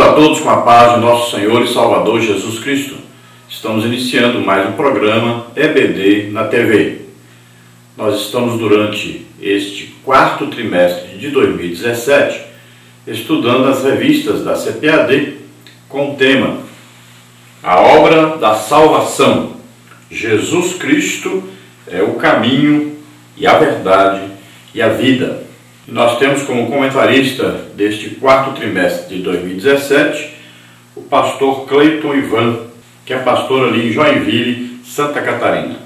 Saúdamos a todos com a paz de nosso Senhor e Salvador Jesus Cristo. Estamos iniciando mais um programa EBD na TV. Nós estamos durante este quarto trimestre de 2017 estudando as revistas da CPAD com o tema A Obra da Salvação. Jesus Cristo é o caminho e a verdade e a vida. E nós temos como comentarista deste quarto trimestre de 2017 o pastor Cleiton Ivan, que é pastor ali em Joinville, Santa Catarina.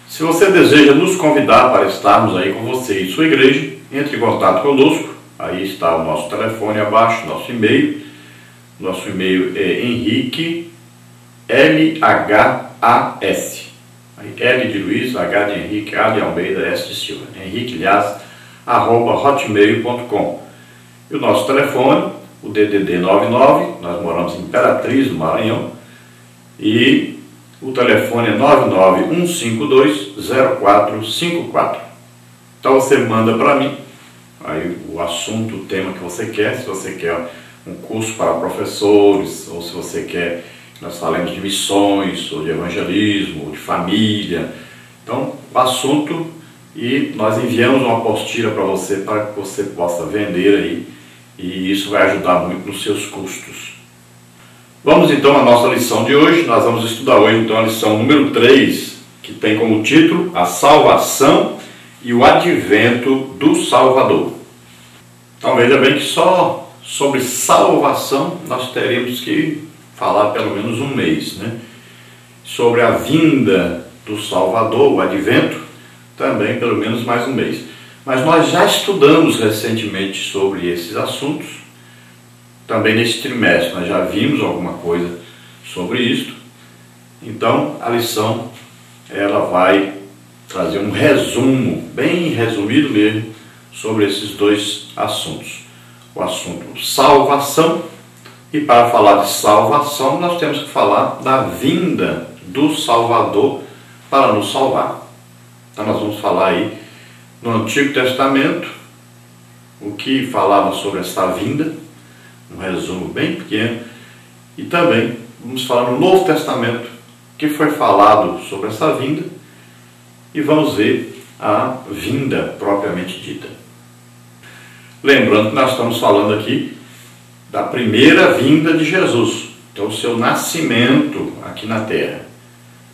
Se você deseja nos convidar para estarmos aí com você e sua igreja, entre em contato conosco. Aí está o nosso telefone abaixo, nosso e-mail. Nosso e-mail é Henrique, L-H-A-S. L de Luiz, H de Henrique, A de Almeida, S de Silva. Henrique Lhas, @hotmail.com. E o nosso telefone, o DDD 99, nós moramos em Imperatriz, no Maranhão, e o telefone é 991520454. Então você manda para mim aí o assunto, o tema que você quer, se você quer um curso para professores, ou se você quer que nós falemos de missões, ou de evangelismo, ou de família. Então, o assunto, e nós enviamos uma apostila para você que você possa vender aí, e isso vai ajudar muito nos seus custos. Vamos então à nossa lição de hoje. Nós vamos estudar hoje então a lição número 3, que tem como título A Salvação e o Advento do Salvador. Então veja bem que só sobre salvação nós teríamos que falar pelo menos um mês, né? Sobre a vinda do Salvador, o Advento, também pelo menos mais um mês. Mas nós já estudamos recentemente sobre esses assuntos, também nesse trimestre, nós já vimos alguma coisa sobre isso. Então a lição ela vai trazer um resumo, bem resumido mesmo, sobre esses dois assuntos. O assunto salvação, e para falar de salvação nós temos que falar da vinda do Salvador para nos salvar. Então nós vamos falar aí no Antigo Testamento o que falava sobre esta vinda, um resumo bem pequeno, e também vamos falar no Novo Testamento o que foi falado sobre essa vinda, e vamos ver a vinda propriamente dita. Lembrando que nós estamos falando aqui da primeira vinda de Jesus, então o seu nascimento aqui na terra.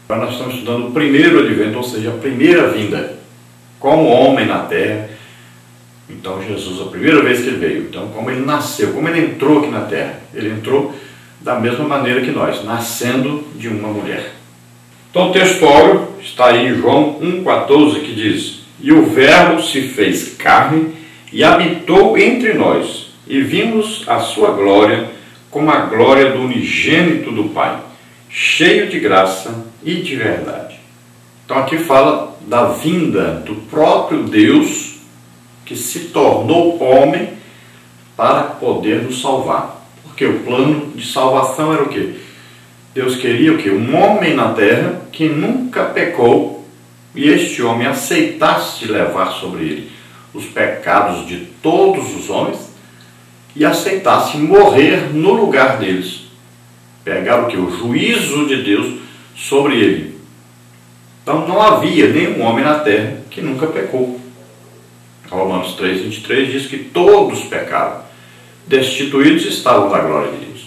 Agora nós estamos estudando o primeiro advento, ou seja, a primeira vinda como homem na terra. Então Jesus, a primeira vez que ele veio, então como ele nasceu, como ele entrou aqui na terra. Ele entrou da mesma maneira que nós, nascendo de uma mulher. Então o texto áureo está aí em João 1,14, que diz: E o Verbo se fez carne e habitou entre nós, e vimos a sua glória como a glória do unigênito do Pai, cheio de graça e de verdade. Então aqui fala da vinda do próprio Deus, que se tornou homem para poder nos salvar. Porque o plano de salvação era o quê? Deus queria o quê? Um homem na terra que nunca pecou, e este homem aceitasse levar sobre ele os pecados de todos os homens e aceitasse morrer no lugar deles. Pegar o quê? O juízo de Deus sobre ele. Então não havia nenhum homem na terra que nunca pecou. Romanos 3,23 diz que todos pecaram, destituídos estavam da glória de Deus.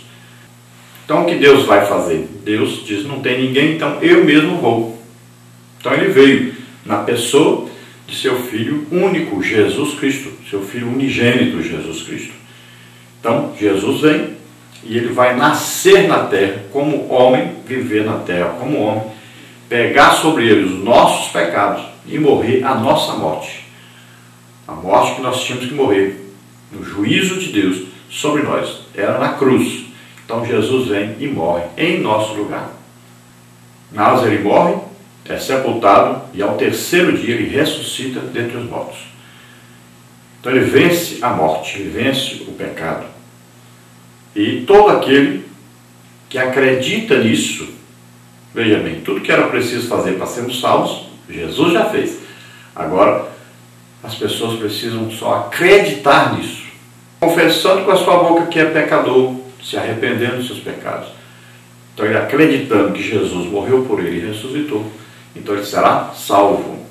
Então o que Deus vai fazer? Deus diz: não tem ninguém, então eu mesmo vou. Então ele veio na pessoa de seu Filho único, Jesus Cristo, seu Filho unigênito, Jesus Cristo. Então Jesus vem e ele vai nascer na terra como homem, viver na terra como homem, pegar sobre ele os nossos pecados e morrer a nossa morte. A morte que nós tínhamos que morrer, no juízo de Deus sobre nós, era na cruz. Então Jesus vem e morre em nosso lugar. Mas ele morre, é sepultado, e ao terceiro dia ele ressuscita dentre os mortos. Então ele vence a morte, ele vence o pecado. E todo aquele que acredita nisso, veja bem, tudo que era preciso fazer para sermos salvos, Jesus já fez. Agora, as pessoas precisam só acreditar nisso. Confessando com a sua boca que é pecador, se arrependendo dos seus pecados. Então ele acreditando que Jesus morreu por ele e ressuscitou, então ele será salvo.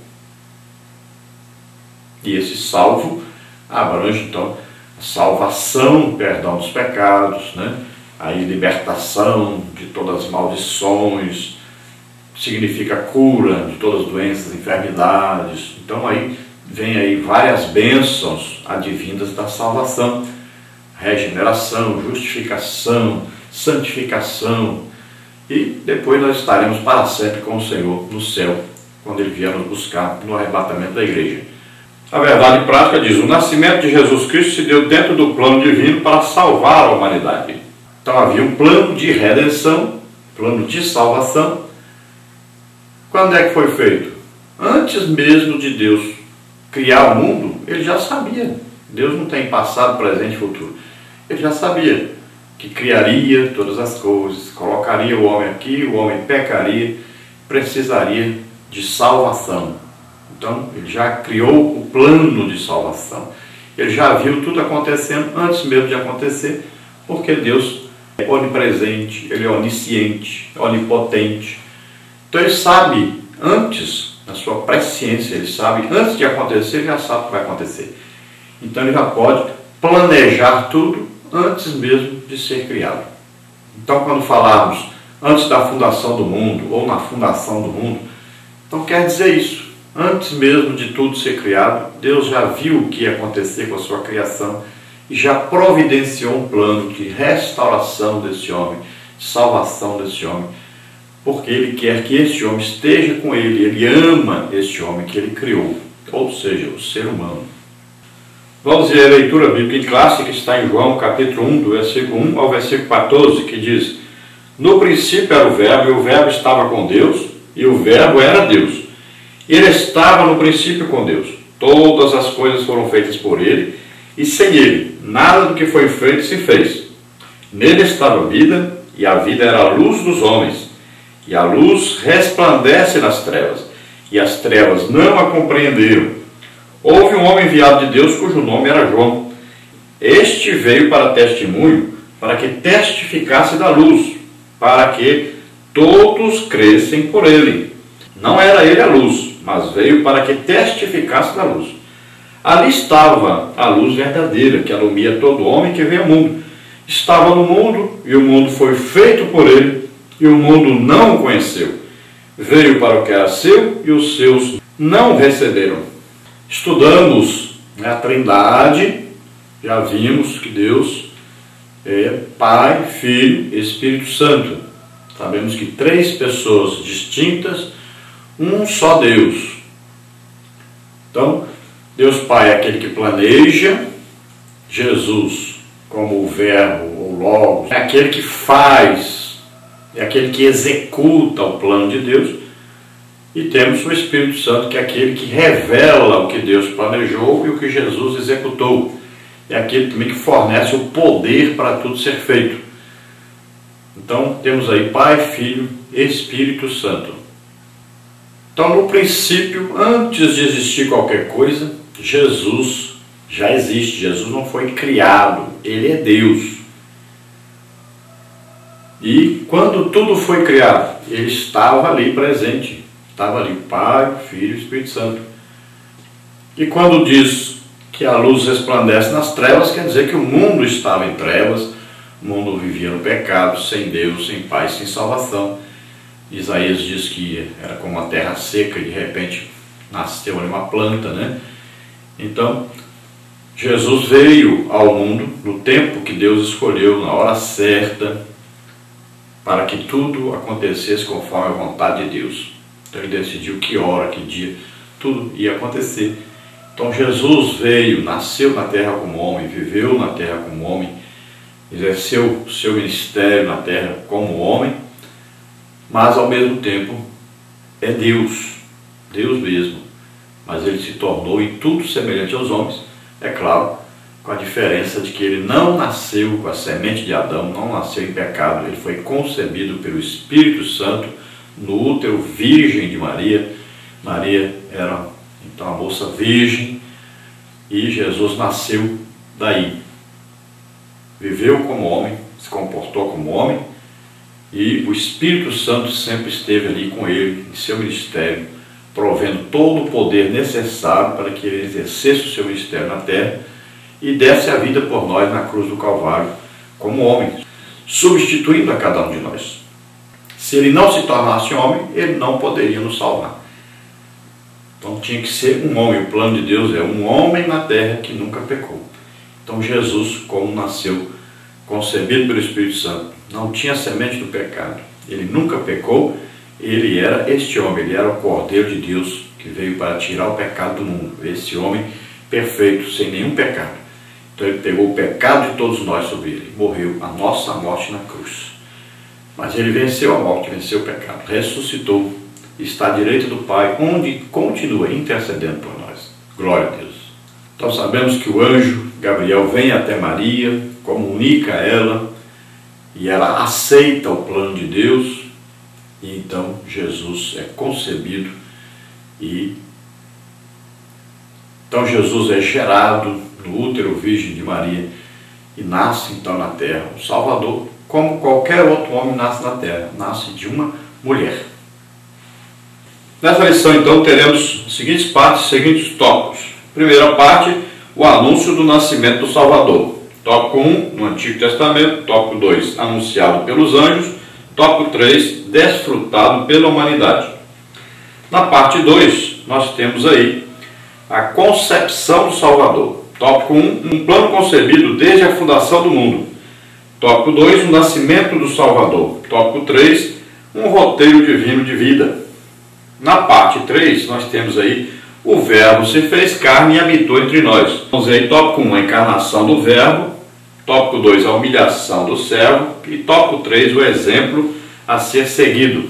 E esse salvo abrange então a salvação, perdão dos pecados, né? Aí libertação de todas as maldições, significa cura de todas as doenças, enfermidades. Então aí vem aí várias bênçãos advindas da salvação, regeneração, justificação, santificação, e depois nós estaremos para sempre com o Senhor no céu, quando Ele vier nos buscar no arrebatamento da igreja. A verdade prática diz: o nascimento de Jesus Cristo se deu dentro do plano divino para salvar a humanidade. Então havia um plano de redenção, plano de salvação. Quando é que foi feito? Antes mesmo de Deus criar o mundo, Ele já sabia. Deus não tem passado, presente e futuro. Ele já sabia que criaria todas as coisas, colocaria o homem aqui, o homem pecaria, precisaria de salvação. Então, ele já criou o plano de salvação. Ele já viu tudo acontecendo antes mesmo de acontecer, porque Deus é onipresente, Ele é onisciente, onipotente. Então, Ele sabe antes, na sua presciência, Ele sabe, antes de acontecer, Ele já sabe o que vai acontecer. Então, Ele já pode planejar tudo antes mesmo de ser criado. Então, quando falarmos antes da fundação do mundo, ou na fundação do mundo, então quer dizer isso. Antes mesmo de tudo ser criado, Deus já viu o que ia acontecer com a sua criação e já providenciou um plano de restauração desse homem, de salvação desse homem, porque Ele quer que este homem esteja com Ele, Ele ama este homem que Ele criou, ou seja, o ser humano. Vamos ver a leitura bíblica em classe, que está em João, capítulo 1, do versículo 1 ao versículo 14, que diz: no princípio era o Verbo, e o Verbo estava com Deus, e o Verbo era Deus. Ele estava no princípio com Deus. Todas as coisas foram feitas por Ele, e sem Ele, nada do que foi feito se fez. Nele estava a vida, e a vida era a luz dos homens. E a luz resplandece nas trevas, e as trevas não a compreenderam. Houve um homem enviado de Deus, cujo nome era João. Este veio para testemunho, para que testificasse da luz, para que todos crescem por ele. Não era ele a luz, mas veio para que testificasse da luz. Ali estava a luz verdadeira, que alumia todo homem que vê o mundo. Estava no mundo, e o mundo foi feito por ele, e o mundo não o conheceu. Veio para o que era seu, e os seus não o receberam. Estudamos a Trindade, já vimos que Deus é Pai, Filho e Espírito Santo. Sabemos que três pessoas distintas, um só Deus. Então, Deus Pai é aquele que planeja, Jesus, como o Verbo ou Logos, é aquele que faz, é aquele que executa o plano de Deus. E temos o Espírito Santo, que é aquele que revela o que Deus planejou e o que Jesus executou. É aquele também que fornece o poder para tudo ser feito. Então, temos aí Pai, Filho e Espírito Santo. Então, no princípio, antes de existir qualquer coisa, Jesus já existe. Jesus não foi criado, Ele é Deus. E quando tudo foi criado, Ele estava ali presente. Estava ali Pai, Filho e Espírito Santo. E quando diz que a luz resplandece nas trevas, quer dizer que o mundo estava em trevas, o mundo vivia no pecado, sem Deus, sem paz, sem salvação. Isaías diz que era como uma terra seca e de repente nasceu ali uma planta, né? Então, Jesus veio ao mundo no tempo que Deus escolheu, na hora certa, para que tudo acontecesse conforme a vontade de Deus. Então Ele decidiu que hora, que dia, tudo ia acontecer. Então Jesus veio, nasceu na terra como homem, viveu na terra como homem, exerceu o seu ministério na terra como homem, mas ao mesmo tempo é Deus, Deus mesmo. Mas Ele se tornou em tudo semelhante aos homens, é claro, com a diferença de que Ele não nasceu com a semente de Adão, não nasceu em pecado, Ele foi concebido pelo Espírito Santo, no útero virgem de Maria. Maria era então a moça virgem e Jesus nasceu daí. Viveu como homem, se comportou como homem, e o Espírito Santo sempre esteve ali com ele, em seu ministério, provendo todo o poder necessário para que ele exercesse o seu ministério na terra e desse a vida por nós na cruz do Calvário, como homem, substituindo a cada um de nós. Se ele não se tornasse homem, ele não poderia nos salvar. Então tinha que ser um homem. O plano de Deus é um homem na terra que nunca pecou. Então Jesus, como nasceu concebido pelo Espírito Santo, não tinha semente do pecado, ele nunca pecou, ele era este homem, ele era o Cordeiro de Deus que veio para tirar o pecado do mundo, esse homem perfeito, sem nenhum pecado. Então ele pegou o pecado de todos nós sobre ele, morreu a nossa morte na cruz. Mas ele venceu a morte, venceu o pecado, ressuscitou, está à direita do Pai, onde continua intercedendo por nós. Glória a Deus. Então sabemos que o anjo Gabriel vem até Maria, comunica a ela, e ela aceita o plano de Deus, e então Jesus é concebido, e então Jesus é gerado no útero virgem de Maria, e nasce então na terra o Salvador, como qualquer outro homem nasce na terra, nasce de uma mulher. Nessa lição então teremos as seguintes partes, os seguintes tópicos. Primeira parte, o anúncio do nascimento do Salvador. Tópico 1, no Antigo Testamento. Tópico 2, anunciado pelos anjos. Tópico 3, desfrutado pela humanidade. Na parte 2, nós temos aí a concepção do Salvador. Tópico 1, um plano concebido desde a fundação do mundo. Tópico 2, o nascimento do Salvador. Tópico 3, um roteiro divino de vida. Na parte 3, nós temos aí o Verbo se fez carne e habitou entre nós. Vamos ver aí, tópico 1, a encarnação do Verbo. Tópico 2, a humilhação do servo. E tópico 3, o exemplo a ser seguido.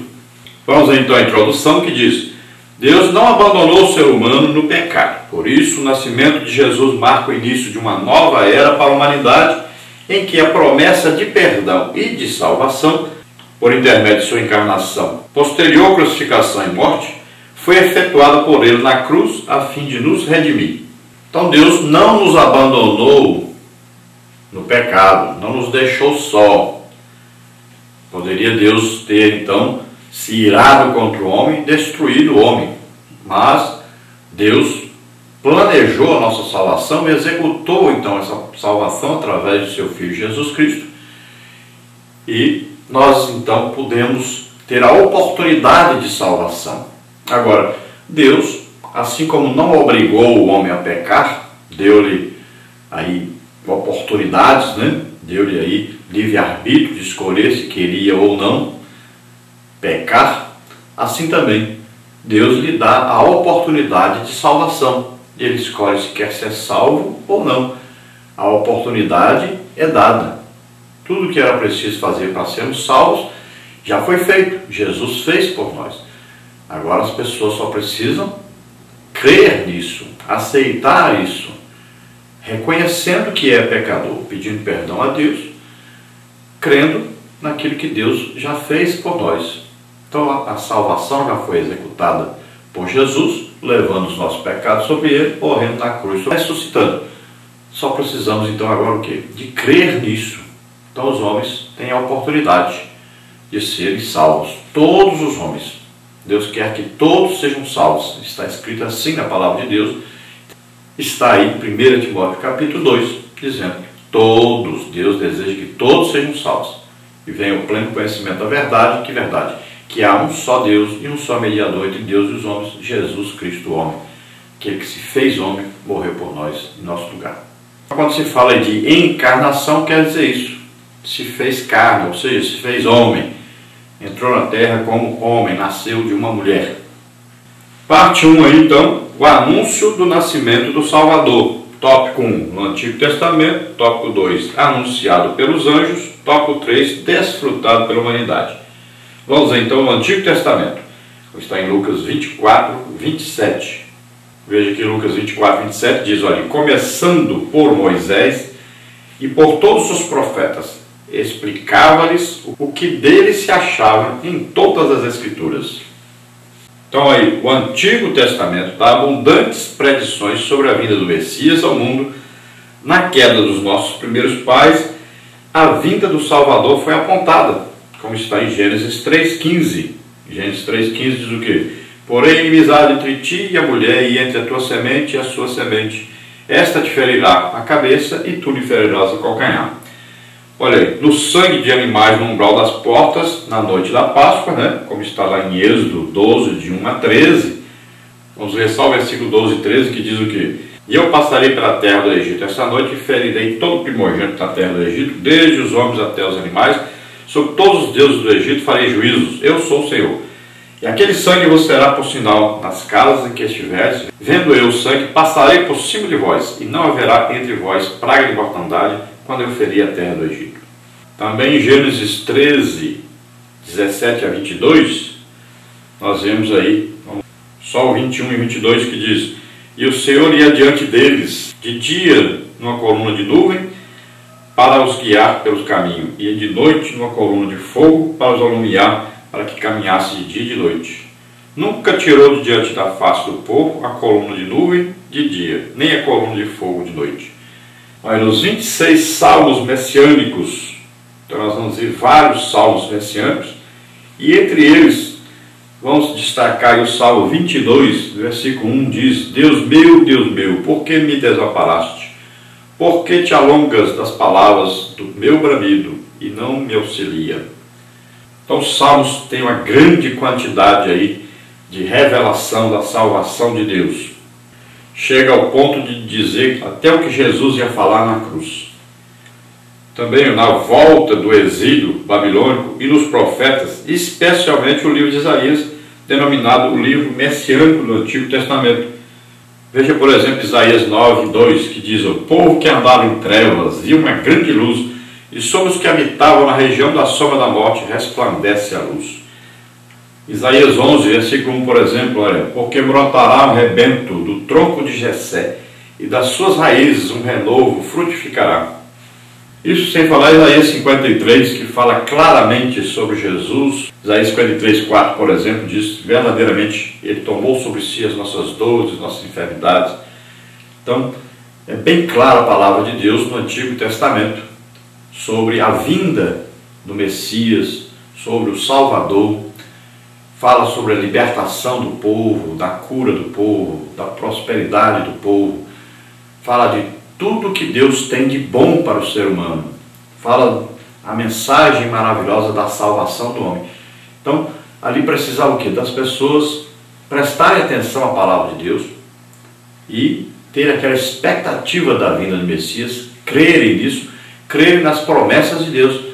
Vamos ver então a introdução que diz: Deus não abandonou o ser humano no pecado. Por isso, o nascimento de Jesus marca o início de uma nova era para a humanidade, em que a promessa de perdão e de salvação, por intermédio de sua encarnação, posterior crucificação e morte, foi efetuada por ele na cruz a fim de nos redimir. Então Deus não nos abandonou no pecado, não nos deixou só. Poderia Deus ter então se irado contra o homem e destruído o homem, mas Deus planejou a nossa salvação e executou então essa salvação através de seu Filho Jesus Cristo, e nós então podemos ter a oportunidade de salvação. Agora, Deus, assim como não obrigou o homem a pecar, deu-lhe aí oportunidades, deu-lhe aí livre-arbítrio de escolher se queria ou não pecar, assim também Deus lhe dá a oportunidade de salvação. Ele escolhe se quer ser salvo ou não. A oportunidade é dada. Tudo que era preciso fazer para sermos salvos já foi feito. Jesus fez por nós. Agora as pessoas só precisam crer nisso, aceitar isso, reconhecendo que é pecador, pedindo perdão a Deus, crendo naquilo que Deus já fez por nós. Então a salvação já foi executada por Jesus, levando os nossos pecados sobre ele, morrendo na cruz, ressuscitando. Só precisamos então agora o quê? De crer nisso. Então os homens têm a oportunidade de serem salvos. Todos os homens. Deus quer que todos sejam salvos. Está escrito assim na palavra de Deus. Está aí em 1 Timóteo capítulo 2, dizendo que todos, Deus deseja que todos sejam salvos. E venha o pleno conhecimento da verdade. Que verdade? Que há um só Deus e um só mediador entre Deus e os homens, Jesus Cristo, o homem. Aquele que se fez homem, morreu por nós, em nosso lugar. Quando se fala de encarnação, quer dizer isso. Se fez carne, ou seja, se fez homem. Entrou na terra como homem, nasceu de uma mulher. Parte 1 aí, então, o anúncio do nascimento do Salvador. Tópico 1, no Antigo Testamento. Tópico 2, anunciado pelos anjos. Tópico 3, desfrutado pela humanidade. Vamos ver então no Antigo Testamento. Está em Lucas 24, 27. Veja que Lucas 24, 27 diz, olha, começando por Moisés e por todos os profetas, explicava-lhes o que dele se achava em todas as Escrituras. Então aí, o Antigo Testamento dá abundantes predições sobre a vinda do Messias ao mundo, na queda dos nossos primeiros pais, a vinda do Salvador foi apontada, como está em Gênesis 3,15. Gênesis 3,15 diz o quê? Porém, inimizade entre ti e a mulher, e entre a tua semente e a sua semente. Esta te ferirá a cabeça, e tu lhe ferirás o calcanhar. Olha aí, no sangue de animais no umbral das portas, na noite da Páscoa, né? Como está lá em Êxodo 12, de 1 a 13. Vamos ler só o versículo 12 e 13, que diz o quê? E eu passarei pela terra do Egito esta noite, e ferirei todo o primogênito da terra do Egito, desde os homens até os animais. Sobre todos os deuses do Egito farei juízos. Eu sou o Senhor. E aquele sangue vos será por sinal nas casas em que estiveres. Vendo eu o sangue, passarei por cima de vós, e não haverá entre vós praga de mortandade, quando eu ferir a terra do Egito. Também em Gênesis 13, 17 a 22, nós vemos aí, só o 21 e 22 que diz: E o Senhor ia diante deles, de dia numa coluna de nuvem, para os guiar pelos caminhos, e de noite numa coluna de fogo, para os alumiar, para que caminhasse de dia e de noite. Nunca tirou de diante da face do povo a coluna de nuvem de dia, nem a coluna de fogo de noite. Mas nos 26 salmos messiânicos, então nós vamos ver vários salmos messiânicos, e entre eles vamos destacar o Salmo 22, versículo 1, diz: Deus meu, por que me desamparaste? Por que te alongas das palavras do meu bramido e não me auxilia? Então os salmos têm uma grande quantidade aí de revelação da salvação de Deus. Chega ao ponto de dizer até o que Jesus ia falar na cruz. Também na volta do exílio babilônico e nos profetas, especialmente o livro de Isaías, denominado o livro messiânico do Antigo Testamento. Veja, por exemplo, Isaías 9, 2, que diz: O povo que andava em trevas viu uma grande luz, e sobre os que habitavam na região da sombra da morte resplandece a luz. Isaías 11, versículo 1, por exemplo, olha: Porque brotará um rebento do tronco de Jessé, e das suas raízes um renovo frutificará. Isso sem falar Isaías 53, que fala claramente sobre Jesus. Isaías 53, 4, por exemplo, diz: verdadeiramente Ele tomou sobre si as nossas dores, nossas enfermidades. Então, é bem clara a palavra de Deus no Antigo Testamento sobre a vinda do Messias, sobre o Salvador. Fala sobre a libertação do povo, da cura do povo, da prosperidade do povo. Fala de tudo que Deus tem de bom para o ser humano. Fala a mensagem maravilhosa da salvação do homem. Então, ali precisava o quê? Das pessoas prestarem atenção à palavra de Deus e ter aquela expectativa da vinda do Messias, crerem nisso, crerem nas promessas de Deus.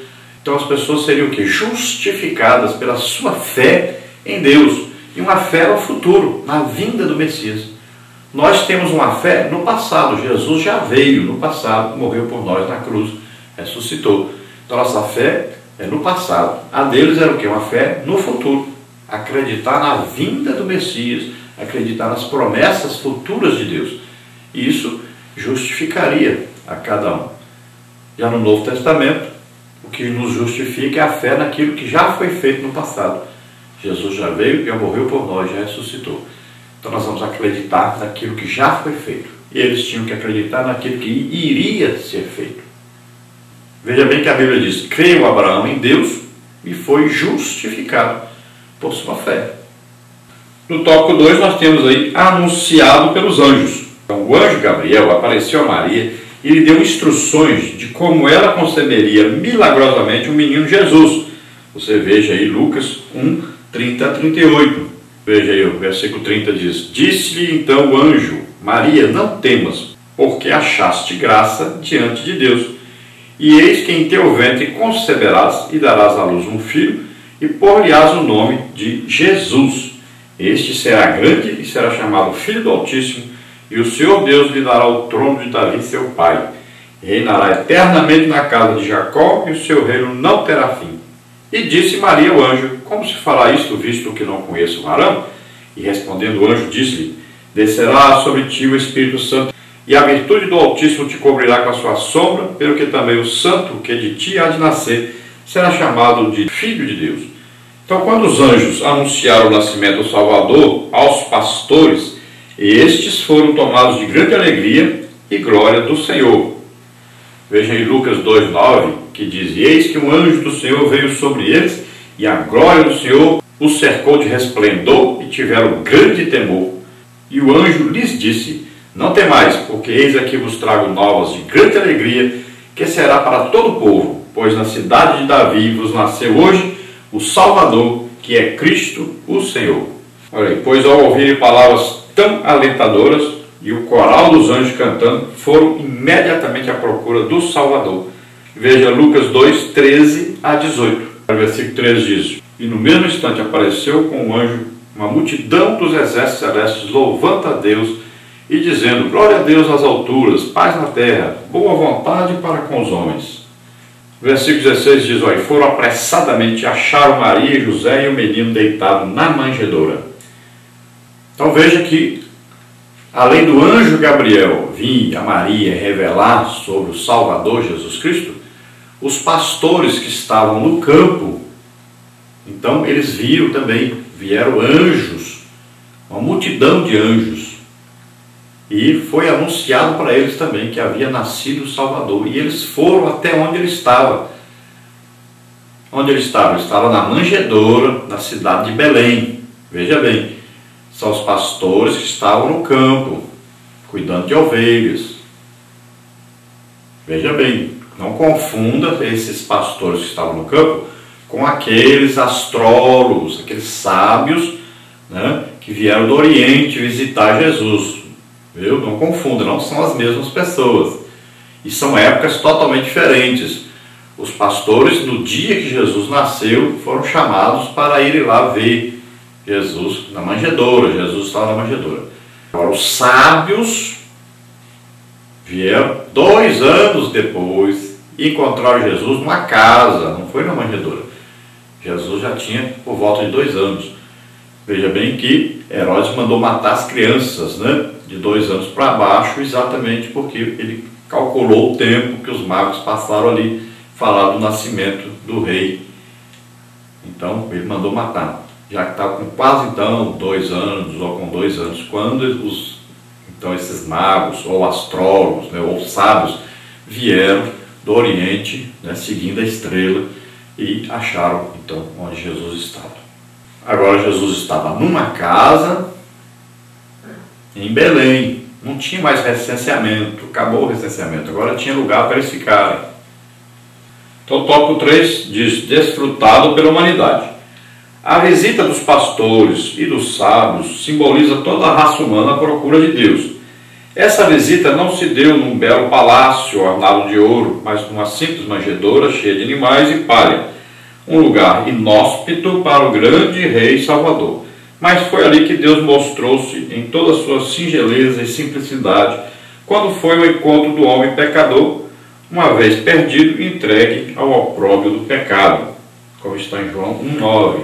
Então as pessoas seriam o quê? Justificadas pela sua fé em Deus, e uma fé no futuro, na vinda do Messias. Nós temos uma fé no passado. Jesus já veio no passado, morreu por nós na cruz, ressuscitou. Então nossa fé é no passado. A deles era o quê? Uma fé no futuro. Acreditar na vinda do Messias, acreditar nas promessas futuras de Deus. E isso justificaria a cada um. Já no Novo Testamento, o que nos justifica é a fé naquilo que já foi feito no passado. Jesus já veio, já morreu por nós, já ressuscitou. Então nós vamos acreditar naquilo que já foi feito. E eles tinham que acreditar naquilo que iria ser feito. Veja bem que a Bíblia diz: creu Abraão em Deus e foi justificado por sua fé. No tópico 2 nós temos aí anunciado pelos anjos. Então, o anjo Gabriel apareceu a Maria e lhe deu instruções de como ela conceberia milagrosamente o menino Jesus. Você veja aí Lucas 1, 30 a 38. Veja aí o versículo 30 diz: Disse-lhe então o anjo: Maria, não temas, porque achaste graça diante de Deus. E eis que em teu ventre conceberás e darás à luz um filho, e por-lhe-ás o nome de Jesus. Este será grande e será chamado Filho do Altíssimo, e o Senhor Deus lhe dará o trono de Davi seu pai. Reinará eternamente na casa de Jacó, e o seu reino não terá fim. E disse Maria ao anjo: Como se fará isto, visto que não conheço o varão? E respondendo o anjo, disse-lhe: Descerá sobre ti o Espírito Santo, e a virtude do Altíssimo te cobrirá com a sua sombra, pelo que também o santo que de ti há de nascer será chamado de Filho de Deus. Então, quando os anjos anunciaram o nascimento do Salvador aos pastores, estes foram tomados de grande alegria e glória do Senhor. Veja aí Lucas 2,9, que diz: eis que um anjo do Senhor veio sobre eles, e a glória do Senhor os cercou de resplendor, e tiveram grande temor. E o anjo lhes disse: não temais, porque eis aqui vos trago novas de grande alegria, que será para todo o povo, pois na cidade de Davi vos nasceu hoje o Salvador, que é Cristo o Senhor. Olha aí, pois ao ouvirem palavras tão alentadoras, e o coral dos anjos cantando, foram imediatamente à procura do Salvador. Veja Lucas 2, 13 a 18. O versículo 13 diz: e no mesmo instante apareceu com o anjo uma multidão dos exércitos celestes, louvando a Deus e dizendo: glória a Deus nas alturas, paz na terra, boa vontade para com os homens. Versículo 16 diz: olha, foram apressadamente, acharam Maria e José e o menino deitado na manjedoura. Então veja que, além do anjo Gabriel vir a Maria revelar sobre o Salvador Jesus Cristo, os pastores que estavam no campo, então eles viram também, vieram anjos, uma multidão de anjos, e foi anunciado para eles também que havia nascido o Salvador, e eles foram até onde ele estava. Onde ele estava? Ele estava na manjedoura, na cidade de Belém. Veja bem, são os pastores que estavam no campo, cuidando de ovelhas. Veja bem, não confunda esses pastores que estavam no campo com aqueles astrólogos, aqueles sábios, né, que vieram do Oriente visitar Jesus. Viu? Não confunda, não são as mesmas pessoas. E são épocas totalmente diferentes. Os pastores, no dia que Jesus nasceu, foram chamados para irem lá ver Jesus na manjedoura. Jesus estava na manjedoura. Agora, os sábios vieram 2 anos depois e encontraram Jesus numa casa, não foi na manjedoura. Jesus já tinha por volta de 2 anos. Veja bem que Herodes mandou matar as crianças, né, de 2 anos para baixo, exatamente porque ele calculou o tempo que os magos passaram ali, falar do nascimento do rei. Então ele mandou matar, já que estava com quase então 2 anos, ou com 2 anos, quando então esses magos, ou astrólogos, né, ou sábios, vieram do Oriente, né, seguindo a estrela, e acharam então onde Jesus estava. Agora Jesus estava numa casa em Belém, não tinha mais recenseamento, acabou o recenseamento, agora tinha lugar para eles ficarem. Então o tópico 3 diz: desfrutado pela humanidade. A visita dos pastores e dos sábios simboliza toda a raça humana à procura de Deus. Essa visita não se deu num belo palácio ornado de ouro, mas numa simples manjedoura cheia de animais e palha, um lugar inóspito para o grande rei Salvador. Mas foi ali que Deus mostrou-se em toda a sua singeleza e simplicidade, quando foi ao encontro do homem pecador, uma vez perdido e entregue ao opróbrio do pecado, como está em João 1,9.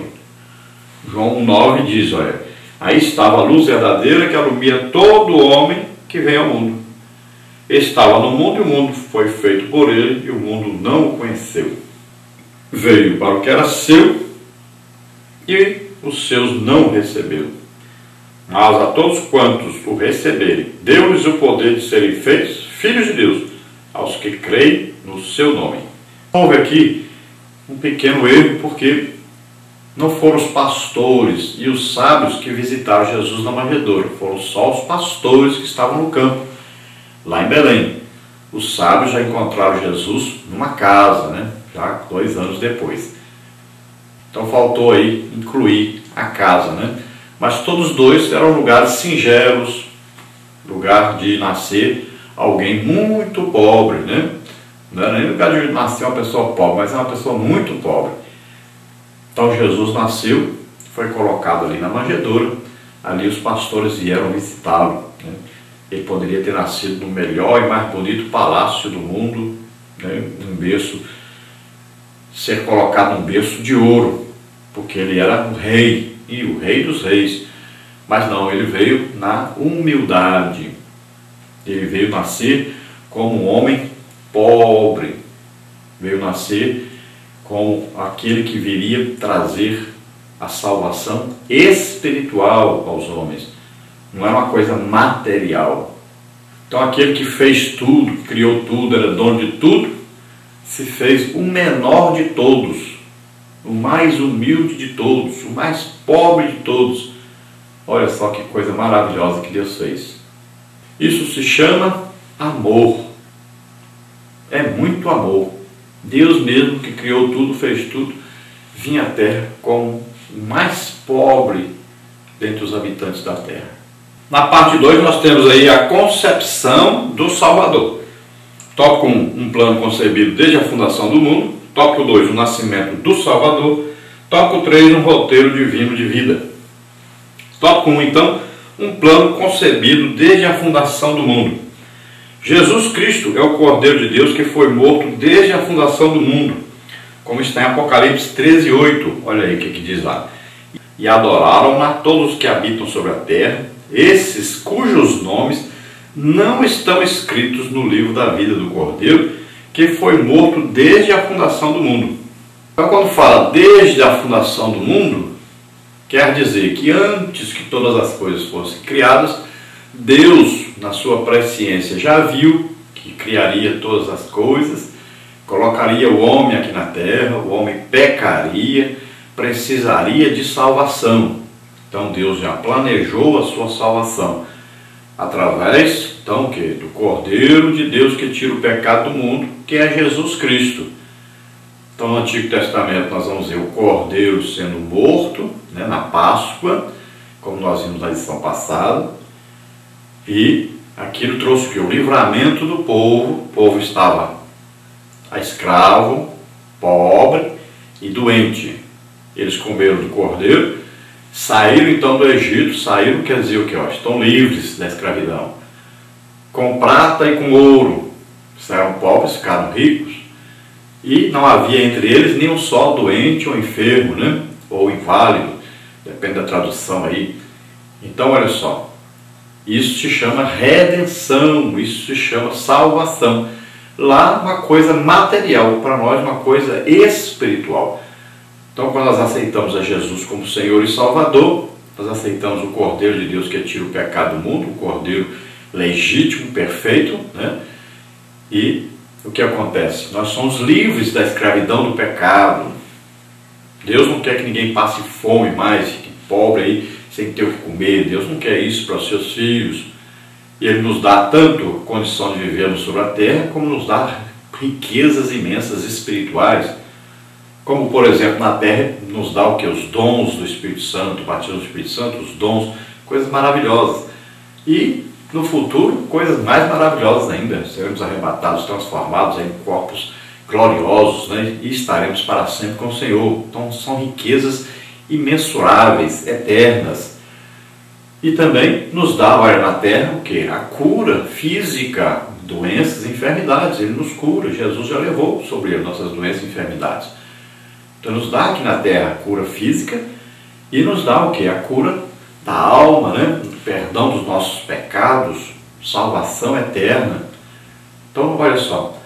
João 1,9 diz: olha, aí estava a luz verdadeira que alumia todo homem que vem ao mundo. Estava no mundo e o mundo foi feito por ele, e o mundo não o conheceu. Veio para o que era seu e os seus não recebeu. Mas a todos quantos o receberem, deu-lhes o poder de serem feitos filhos de Deus, aos que creem no seu nome. Houve aqui um pequeno erro, porque não foram os pastores e os sábios que visitaram Jesus na manjedoura, foram só os pastores que estavam no campo, lá em Belém. Os sábios já encontraram Jesus numa casa, né? Já 2 anos depois. Então faltou aí incluir a casa, né? Mas todos 2 eram lugares singelos, lugar de nascer alguém muito pobre, né? Não era nem lugar de nascer uma pessoa pobre, mas é uma pessoa muito pobre. Então Jesus nasceu, foi colocado ali na manjedoura, ali os pastores vieram visitá-lo, né? Ele poderia ter nascido no melhor e mais bonito palácio do mundo, né? Um berço, ser colocado num berço de ouro, porque ele era o rei, e o rei dos reis. Mas não, ele veio na humildade, ele veio nascer como um homem pobre, veio nascer como aquele que viria trazer a salvação espiritual aos homens. Não é uma coisa material. Então aquele que fez tudo, que criou tudo, era dono de tudo, se fez o menor de todos, o mais humilde de todos, o mais pobre de todos. Olha só que coisa maravilhosa que Deus fez. Isso se chama amor. É muito amor. Deus mesmo que criou tudo, fez tudo, vinha à terra como o mais pobre dentre os habitantes da terra. Na parte 2 nós temos aí a concepção do Salvador. Tópico 1, um plano concebido desde a fundação do mundo. Tópico 2, o nascimento do Salvador. Tópico 3, um roteiro divino de vida. Tópico 1, então, um plano concebido desde a fundação do mundo. Jesus Cristo é o Cordeiro de Deus que foi morto desde a fundação do mundo, como está em Apocalipse 13:8. Olha aí o que diz lá. E adoraram-na todos os que habitam sobre a terra, esses cujos nomes não estão escritos no livro da vida do Cordeiro, que foi morto desde a fundação do mundo. Então, quando fala desde a fundação do mundo, quer dizer que antes que todas as coisas fossem criadas, Deus, na sua presciência, já viu que criaria todas as coisas, colocaria o homem aqui na terra, o homem pecaria, precisaria de salvação. Então Deus já planejou a sua salvação através, então, do Cordeiro de Deus que tira o pecado do mundo, que é Jesus Cristo. Então no Antigo Testamento nós vamos ver o Cordeiro sendo morto, né, na Páscoa, como nós vimos na lição passada, e aquilo trouxe o quê? O livramento do povo. O povo estava escravo, pobre e doente. Eles comeram do Cordeiro, saíram então do Egito, saíram, quer dizer o que? Estão livres da escravidão. Com prata e com ouro, saíram pobres, ficaram ricos, e não havia entre eles nenhum só doente ou enfermo, né? Ou inválido, depende da tradução aí. Então olha só, isso se chama redenção, isso se chama salvação. Lá uma coisa material, para nós uma coisa espiritual. Então quando nós aceitamos a Jesus como Senhor e Salvador, nós aceitamos o Cordeiro de Deus que tira o pecado do mundo, o Cordeiro legítimo, perfeito, né? E o que acontece? Nós somos livres da escravidão do pecado. Deus não quer que ninguém passe fome mais, fique pobre aí, sem ter o que comer. Deus não quer isso para os seus filhos. E Ele nos dá tanto condição de vivermos sobre a terra, como nos dá riquezas imensas espirituais. Como, por exemplo, na terra nos dá o que? Os dons do Espírito Santo, o batismo do Espírito Santo, os dons, coisas maravilhosas. E no futuro, coisas mais maravilhosas ainda. Seremos arrebatados, transformados em corpos gloriosos, né? E estaremos para sempre com o Senhor. Então são riquezas imensuráveis, eternas. E também nos dá, olha, na terra, o que? A cura física, doenças, enfermidades. Ele nos cura. Jesus já levou sobre ele nossas doenças e enfermidades. Então nos dá aqui na terra a cura física e nos dá o que? A cura da alma, né? O perdão dos nossos pecados, salvação eterna. Então olha só,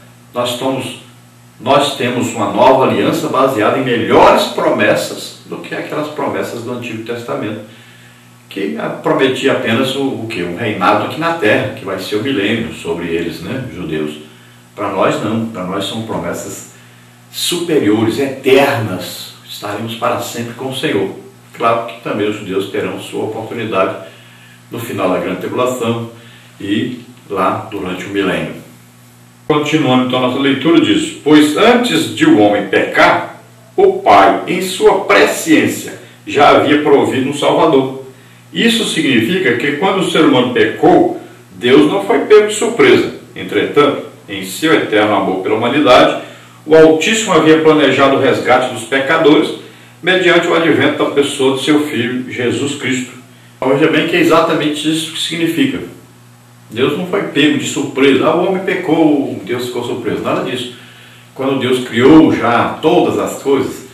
nós temos uma nova aliança baseada em melhores promessas do que aquelas promessas do Antigo Testamento, que prometia apenas o que? Um reinado aqui na terra, que vai ser o milênio sobre eles, né, judeus. Para nós não, para nós são promessas superiores, eternas. Estaremos para sempre com o Senhor. Claro que também os judeus terão sua oportunidade no final da grande tribulação e lá durante o milênio. Continuando então a nossa leitura diz: pois antes de o homem pecar, o Pai, em sua presciência, já havia provido um Salvador. Isso significa que quando o ser humano pecou, Deus não foi pego de surpresa. Entretanto, em seu eterno amor pela humanidade, o Altíssimo havia planejado o resgate dos pecadores mediante o advento da pessoa de seu Filho, Jesus Cristo. Veja bem que é exatamente isso que significa. Deus não foi pego de surpresa. O homem pecou, Deus ficou surpreso. Nada disso. Quando Deus criou já todas as coisas,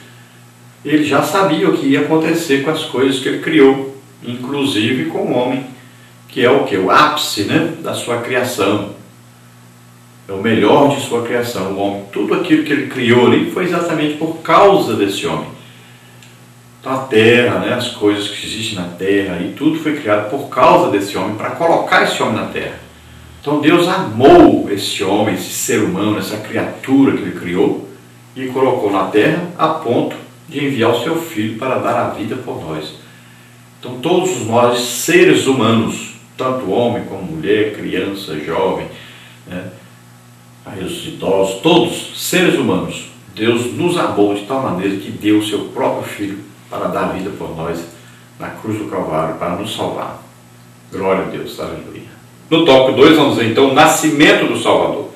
Ele já sabia o que ia acontecer com as coisas que Ele criou, inclusive com o homem, que é o que? O ápice, né, da sua criação. É o melhor de sua criação, o homem. Tudo aquilo que Ele criou ali foi exatamente por causa desse homem. Então a terra, né, as coisas que existem na terra, e tudo foi criado por causa desse homem, para colocar esse homem na terra. Então Deus amou esse homem, esse ser humano, essa criatura que Ele criou e colocou na terra a ponto de enviar o seu Filho para dar a vida por nós. Então todos nós, seres humanos, tanto homem como mulher, criança, jovem, né, aí os idosos, todos seres humanos, Deus nos amou de tal maneira que deu o seu próprio Filho para dar a vida por nós na cruz do Calvário, para nos salvar. Glória a Deus, aleluia. No tópico 2 vamos ver então o nascimento do Salvador.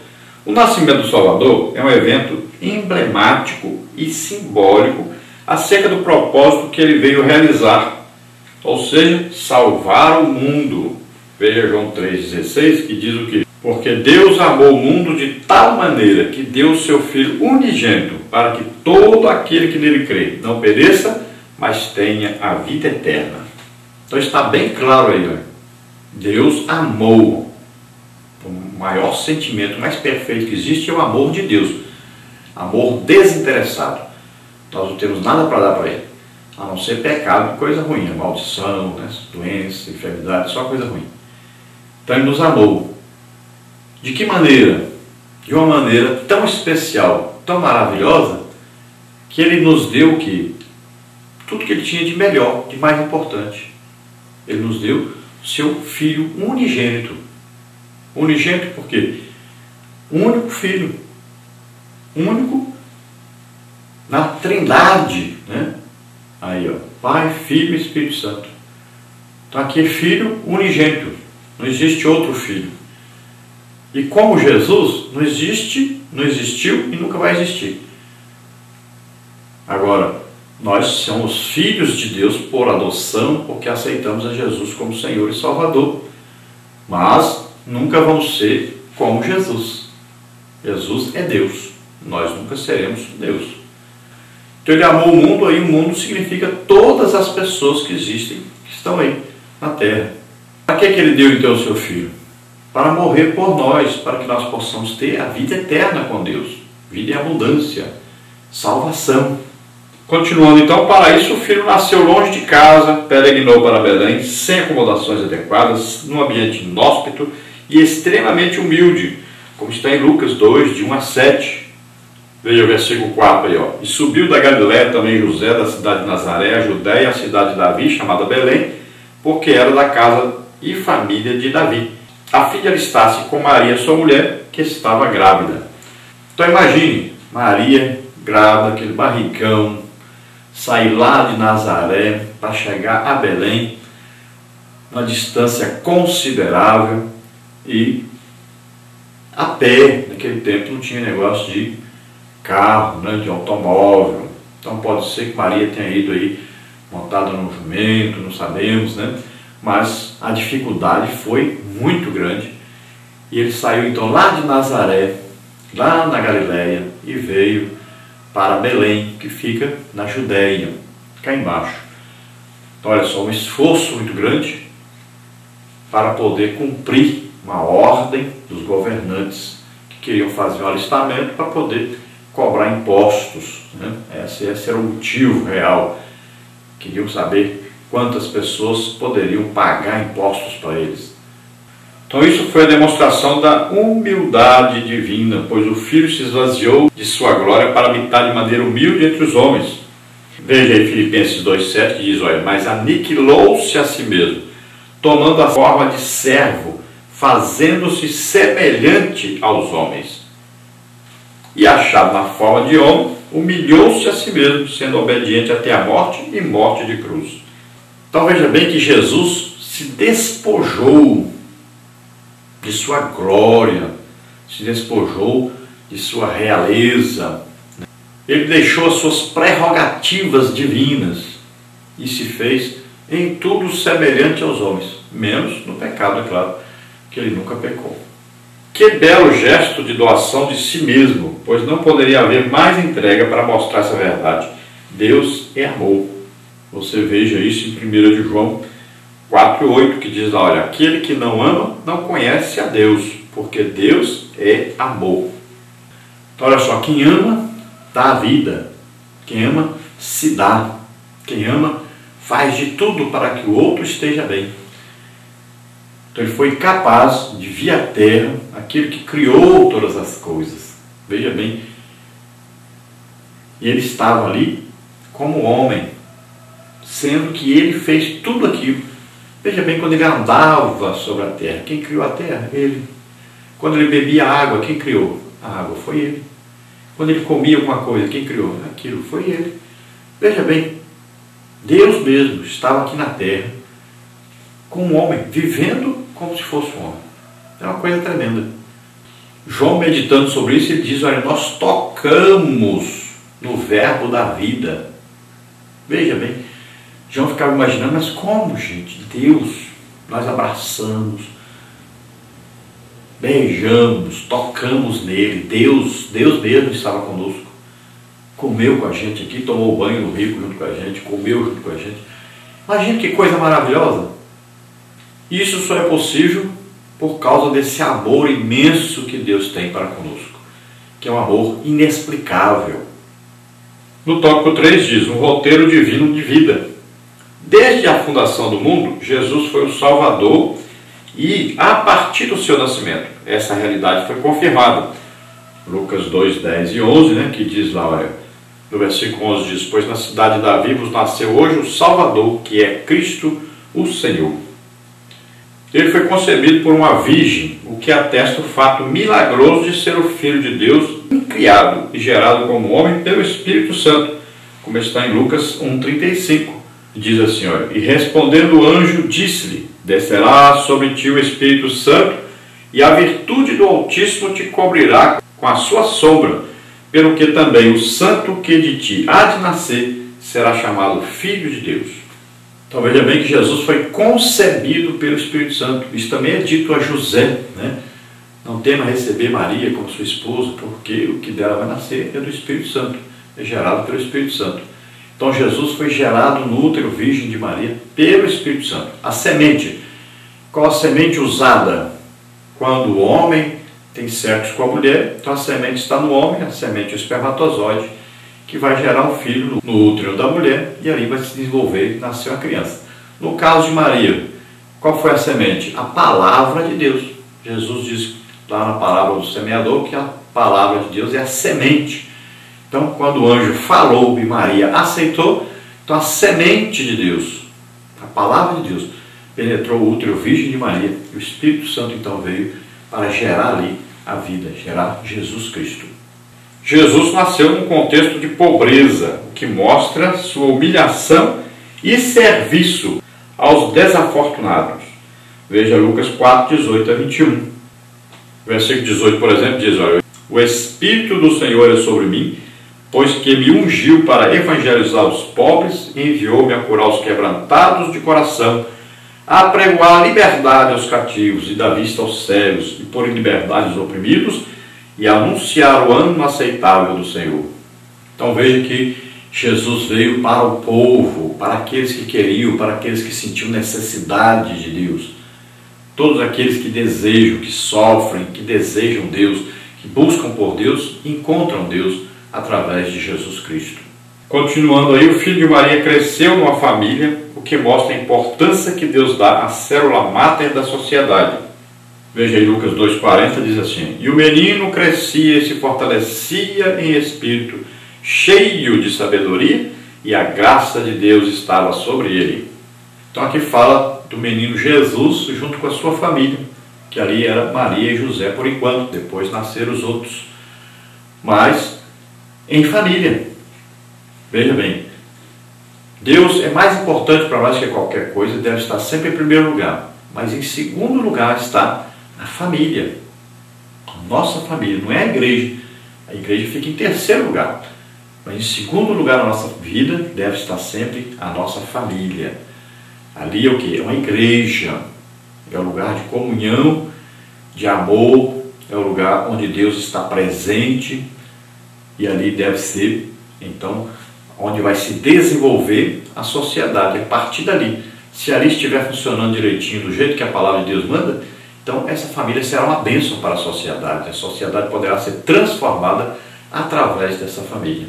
O nascimento do Salvador é um evento emblemático e simbólico acerca do propósito que ele veio realizar, ou seja, salvar o mundo. Veja João 3,16, que diz o quê? Porque Deus amou o mundo de tal maneira que deu o seu Filho unigênito, para que todo aquele que nele crê não pereça, mas tenha a vida eterna. Então está bem claro aí, ó. Deus amou. O maior sentimento, mais perfeito que existe é o amor de Deus. Amor desinteressado. Nós não temos nada para dar para Ele, a não ser pecado e coisa ruim, maldição, né? Doença, enfermidade, só coisa ruim. Então Ele nos amou. De que maneira? De uma maneira tão especial, tão maravilhosa, que Ele nos deu o quê? Tudo que Ele tinha de melhor, de mais importante. Ele nos deu o seu Filho unigênito. Unigênito por quê? Único Filho. Único na Trindade, né? Aí, ó, Pai, Filho e Espírito Santo. Então aqui é Filho unigênito. Não existe outro Filho. E como Jesus, não existe, não existiu e nunca vai existir. Agora, nós somos filhos de Deus por adoção, porque aceitamos a Jesus como Senhor e Salvador. Mas nunca vamos ser como Jesus. Jesus é Deus. Nós nunca seremos Deus. Então Ele amou o mundo, aí o mundo significa todas as pessoas que existem, que estão aí na terra. Para que Ele deu então o seu Filho? Para morrer por nós, para que nós possamos ter a vida eterna com Deus. Vida em abundância, salvação. Continuando então, para isso o Filho nasceu longe de casa, peregrinou para Belém, sem acomodações adequadas, num ambiente inóspito e extremamente humilde, como está em Lucas 2, de 1 a 7. Veja o versículo 4 aí, ó. E subiu da Galiléia também José, da cidade de Nazaré, a Judéia, a cidade de Davi, chamada Belém, porque era da casa e família de Davi, a fim de alistar-se com Maria, sua mulher, que estava grávida. Então imagine, Maria grávida, aquele barrigão, sair lá de Nazaré para chegar a Belém, uma distância considerável, e a pé. Naquele tempo não tinha negócio de carro, né, de automóvel. Então pode ser que Maria tenha ido aí montada num jumento, não sabemos, né? Mas a dificuldade foi muito grande. E ele saiu então lá de Nazaré, lá na Galiléia, e veio para Belém, que fica na Judéia, cá embaixo. Então olha só, um esforço muito grande para poder cumprir uma ordem dos governantes que queriam fazer um alistamento para poder cobrar impostos, né? Esse era o motivo real. Queriam saber quantas pessoas poderiam pagar impostos para eles. Então isso foi a demonstração da humildade divina, pois o Filho se esvaziou de sua glória para habitar de maneira humilde entre os homens. Veja aí Filipenses 2,7, que diz, olha, mas aniquilou-se a si mesmo, tomando a forma de servo, fazendo-se semelhante aos homens. E achado na forma de homem, humilhou-se a si mesmo, sendo obediente até a morte e morte de cruz. Então veja bem que Jesus se despojou de sua glória, se despojou de sua realeza. Ele deixou as suas prerrogativas divinas e se fez em tudo semelhante aos homens, menos no pecado, é claro, que ele nunca pecou. Que belo gesto de doação de si mesmo, pois não poderia haver mais entrega para mostrar essa verdade. Deus é amor. Você veja isso em 1 de João 4,8, que diz lá, olha, aquele que não ama não conhece a Deus, porque Deus é amor. Então olha só, quem ama dá a vida, quem ama se dá, quem ama faz de tudo para que o outro esteja bem. Então ele foi capaz de vir à terra, aquele que criou todas as coisas. Veja bem, ele estava ali como homem, sendo que ele fez tudo aquilo. Veja bem, quando ele andava sobre a terra, quem criou a terra? Ele. Quando ele bebia água, quem criou? A água foi ele. Quando ele comia alguma coisa, quem criou? Aquilo foi ele. Veja bem, Deus mesmo estava aqui na terra, com um homem, vivendo como se fosse um homem. É uma coisa tremenda. João, meditando sobre isso, ele diz, olha, nós tocamos no verbo da vida. Veja bem, João ficava imaginando, mas como, gente? Deus, nós abraçamos, beijamos, tocamos nele, Deus mesmo estava conosco, comeu com a gente aqui, tomou banho no rio junto com a gente, comeu junto com a gente. Imagina que coisa maravilhosa. Isso só é possível por causa desse amor imenso que Deus tem para conosco, que é um amor inexplicável. No tópico 3 diz, um roteiro divino de vida. Desde a fundação do mundo, Jesus foi o Salvador e a partir do seu nascimento, essa realidade foi confirmada. Lucas 2, 10 e 11, que diz lá, olha, no versículo 11 diz, pois na cidade de Davi vos nasceu hoje o Salvador, que é Cristo o Senhor. Ele foi concebido por uma virgem, o que atesta o fato milagroso de ser o Filho de Deus, criado e gerado como homem pelo Espírito Santo, como está em Lucas 1,35. Diz assim, olha, e respondendo o anjo, disse-lhe, descerá sobre ti o Espírito Santo, e a virtude do Altíssimo te cobrirá com a sua sombra, pelo que também o santo que de ti há de nascer será chamado Filho de Deus. Então veja bem que Jesus foi concebido pelo Espírito Santo. Isso também é dito a José, Não tema receber Maria como sua esposa, porque o que dela vai nascer é do Espírito Santo, é gerado pelo Espírito Santo. Então Jesus foi gerado no útero virgem de Maria pelo Espírito Santo. A semente, qual a semente usada? Quando o homem tem sexo com a mulher, então a semente está no homem, a semente é o espermatozoide, que vai gerar um filho no útero da mulher e ali vai se desenvolver e nascer uma criança. No caso de Maria, qual foi a semente? A palavra de Deus. Jesus diz lá na parábola do semeador que a palavra de Deus é a semente. Então, quando o anjo falou e Maria aceitou, então a semente de Deus, a palavra de Deus, penetrou o útero virgem de Maria e o Espírito Santo então veio para gerar ali a vida, gerar Jesus Cristo. Jesus nasceu num contexto de pobreza, o que mostra sua humilhação e serviço aos desafortunados. Veja Lucas 4, 18 a 21. Versículo 18, por exemplo, diz, olha, o Espírito do Senhor é sobre mim, pois que me ungiu para evangelizar os pobres, e enviou-me a curar os quebrantados de coração, a pregoar a liberdade aos cativos e dar vista aos cegos, e pôr em liberdade os oprimidos, e anunciar o ano aceitável do Senhor. Então veja que Jesus veio para o povo, para aqueles que queriam, para aqueles que sentiam necessidade de Deus. Todos aqueles que desejam, que sofrem, que desejam Deus, que buscam por Deus, encontram Deus através de Jesus Cristo. Continuando aí, o filho de Maria cresceu numa família, o que mostra a importância que Deus dá à célula máter da sociedade. Veja aí Lucas 2,40, diz assim, e o menino crescia e se fortalecia em espírito, cheio de sabedoria, e a graça de Deus estava sobre ele. Então aqui fala do menino Jesus junto com a sua família, que ali era Maria e José por enquanto, depois nasceram os outros. Mas em família. Veja bem, Deus é mais importante para nós que qualquer coisa, deve estar sempre em primeiro lugar. Mas em segundo lugar está a família, a nossa família, não é a igreja. A igreja fica em terceiro lugar. Mas em segundo lugar na nossa vida deve estar sempre a nossa família. Ali é o que? É uma igreja, é o lugar de comunhão, de amor, é o lugar onde Deus está presente e ali deve ser, então, onde vai se desenvolver a sociedade. A partir dali, se ali estiver funcionando direitinho, do jeito que a palavra de Deus manda, então essa família será uma bênção para a sociedade poderá ser transformada através dessa família.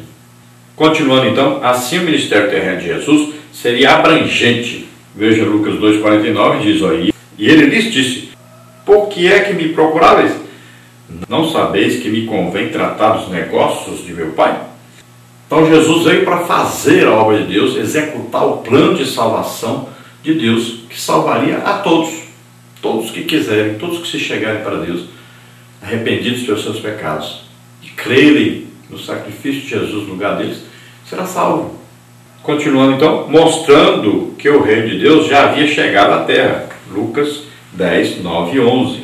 Continuando então, assim o ministério terreno de Jesus seria abrangente. Veja Lucas 2,49, diz, olha, E ele lhes disse: por que é que me procuráveis? Não sabeis que me convém tratar dos negócios de meu Pai? Então Jesus veio para fazer a obra de Deus, executar o plano de salvação de Deus, que salvaria a todos, todos que quiserem, todos que se chegarem para Deus, arrependidos dos seus pecados, e crerem no sacrifício de Jesus no lugar deles, será salvo. Continuando então, mostrando que o reino de Deus já havia chegado à terra. Lucas 10, 9 e 11.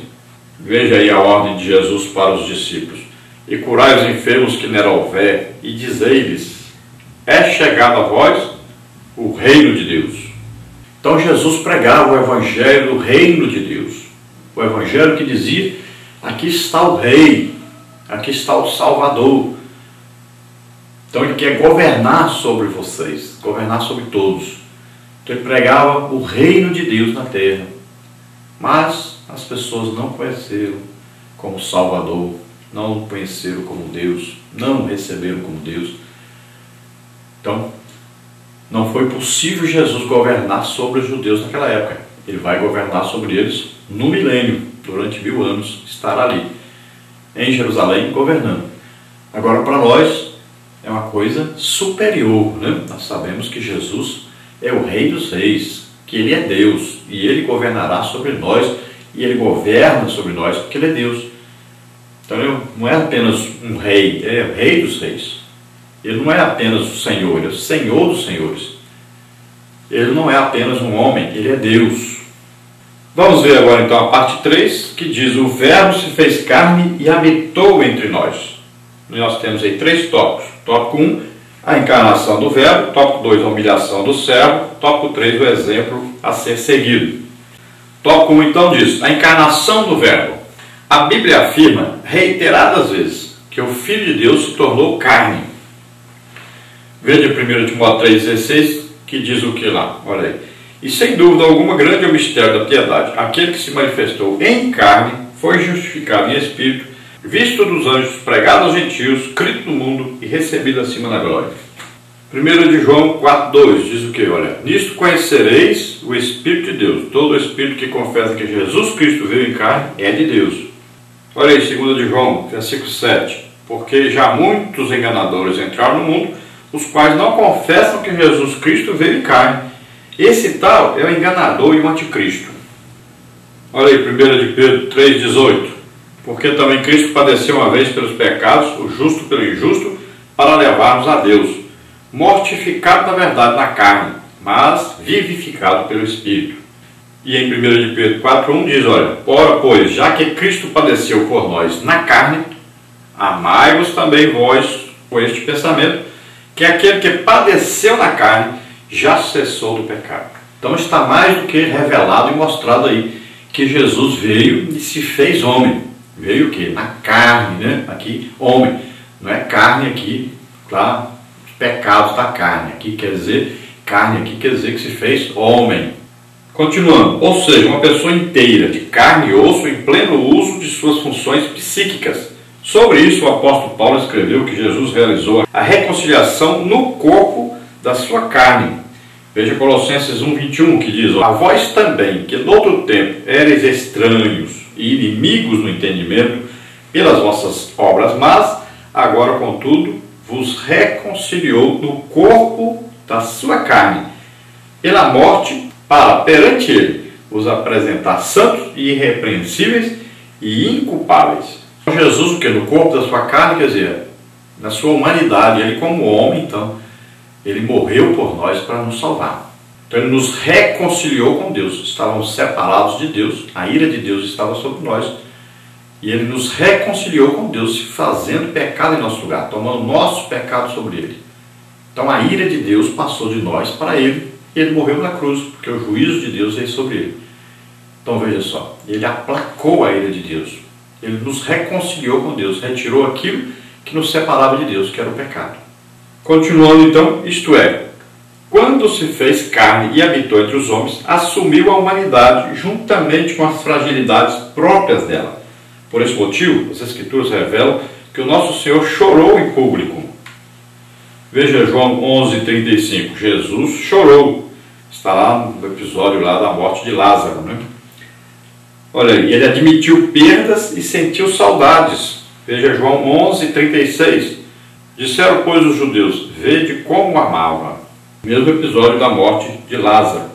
Veja aí a ordem de Jesus para os discípulos. E curai os enfermos que nela houver, e dizei-lhes: é chegado a vós o reino de Deus. Então Jesus pregava o evangelho do reino de Deus. O evangelho que dizia: aqui está o rei, aqui está o Salvador. Então ele quer governar sobre vocês, governar sobre todos. Então ele pregava o reino de Deus na terra. Mas as pessoas não conheceram como Salvador, não conheceram como Deus, não receberam como Deus. Então, não foi possível Jesus governar sobre os judeus naquela época. Ele vai governar sobre eles no milênio, durante 1000 anos, estará ali, em Jerusalém, governando. Agora, para nós, é uma coisa superior, né? Nós sabemos que Jesus é o Rei dos Reis, que Ele é Deus, e Ele governará sobre nós, e Ele governa sobre nós, porque Ele é Deus. Então Ele não é apenas um rei, Ele é o Rei dos Reis. Ele não é apenas o Senhor, Ele é o Senhor dos Senhores. Ele não é apenas um homem, Ele é Deus. Vamos ver agora então a parte 3, que diz: o Verbo se fez carne e habitou entre nós. E nós temos aí 3 tópicos. Tópico 1, a encarnação do Verbo. Tópico 2, a humilhação do servo. Tópico 3, o exemplo a ser seguido. Tópico 1 então diz: a encarnação do Verbo. A Bíblia afirma reiteradas vezes que o Filho de Deus se tornou carne. Veja 1 Timóteo 3,16, que diz o que lá? Olha aí. E sem dúvida alguma, grande é o mistério da piedade. Aquele que se manifestou em carne foi justificado em espírito, visto dos anjos, pregado aos gentios, crido no mundo e recebido acima da glória. 1 de João 4,2 diz o que? Olha, nisto conhecereis o Espírito de Deus. Todo espírito que confessa que Jesus Cristo veio em carne é de Deus. Olha aí, 2 de João, versículo 7. Porque já muitos enganadores entraram no mundo, os quais não confessam que Jesus Cristo veio em carne. Esse tal é o enganador e o anticristo. Olha aí, 1 de Pedro 3,18. Porque também Cristo padeceu uma vez pelos pecados, o justo pelo injusto, para levar-nos a Deus, mortificado na verdade na carne, mas vivificado pelo Espírito. E em 1 de Pedro 4,1 diz, olha, ora, pois, já que Cristo padeceu por nós na carne, amai-vos também vós com este pensamento, que aquele que padeceu na carne já cessou do pecado. Então está mais do que revelado e mostrado aí que Jesus veio e se fez homem. Veio o quê? Na carne, né? Aqui, homem. Não é carne aqui, claro, os pecados da carne. Aqui quer dizer, carne aqui quer dizer que se fez homem. Continuando, ou seja, uma pessoa inteira, de carne e osso, em pleno uso de suas funções psíquicas. Sobre isso, o apóstolo Paulo escreveu que Jesus realizou a reconciliação no corpo da sua carne. Veja Colossenses 1,21, que diz, a vós também, que no outro tempo eres estranhos e inimigos no entendimento pelas vossas obras, mas agora, contudo, vos reconciliou no corpo da sua carne, pela morte, para perante ele vos apresentar santos e irrepreensíveis e inculpáveis. Jesus, o que? No corpo da sua carne, quer dizer, na sua humanidade, ele como homem, então, ele morreu por nós para nos salvar. Então ele nos reconciliou com Deus. Estávamos separados de Deus, a ira de Deus estava sobre nós, e ele nos reconciliou com Deus, fazendo pecado em nosso lugar, tomando nosso pecado sobre ele. Então a ira de Deus passou de nós para ele, e ele morreu na cruz, porque o juízo de Deus veio sobre ele. Então veja só, ele aplacou a ira de Deus. Ele nos reconciliou com Deus, retirou aquilo que nos separava de Deus, que era o pecado. Continuando então, isto é, quando se fez carne e habitou entre os homens, assumiu a humanidade juntamente com as fragilidades próprias dela. Por esse motivo, as Escrituras revelam que o nosso Senhor chorou em público. Veja João 11,35, Jesus chorou. Está lá no episódio lá da morte de Lázaro, né? Olha, ele admitiu perdas e sentiu saudades. Veja João 11:36. Disseram, pois, os judeus, vede como amava. Mesmo episódio da morte de Lázaro.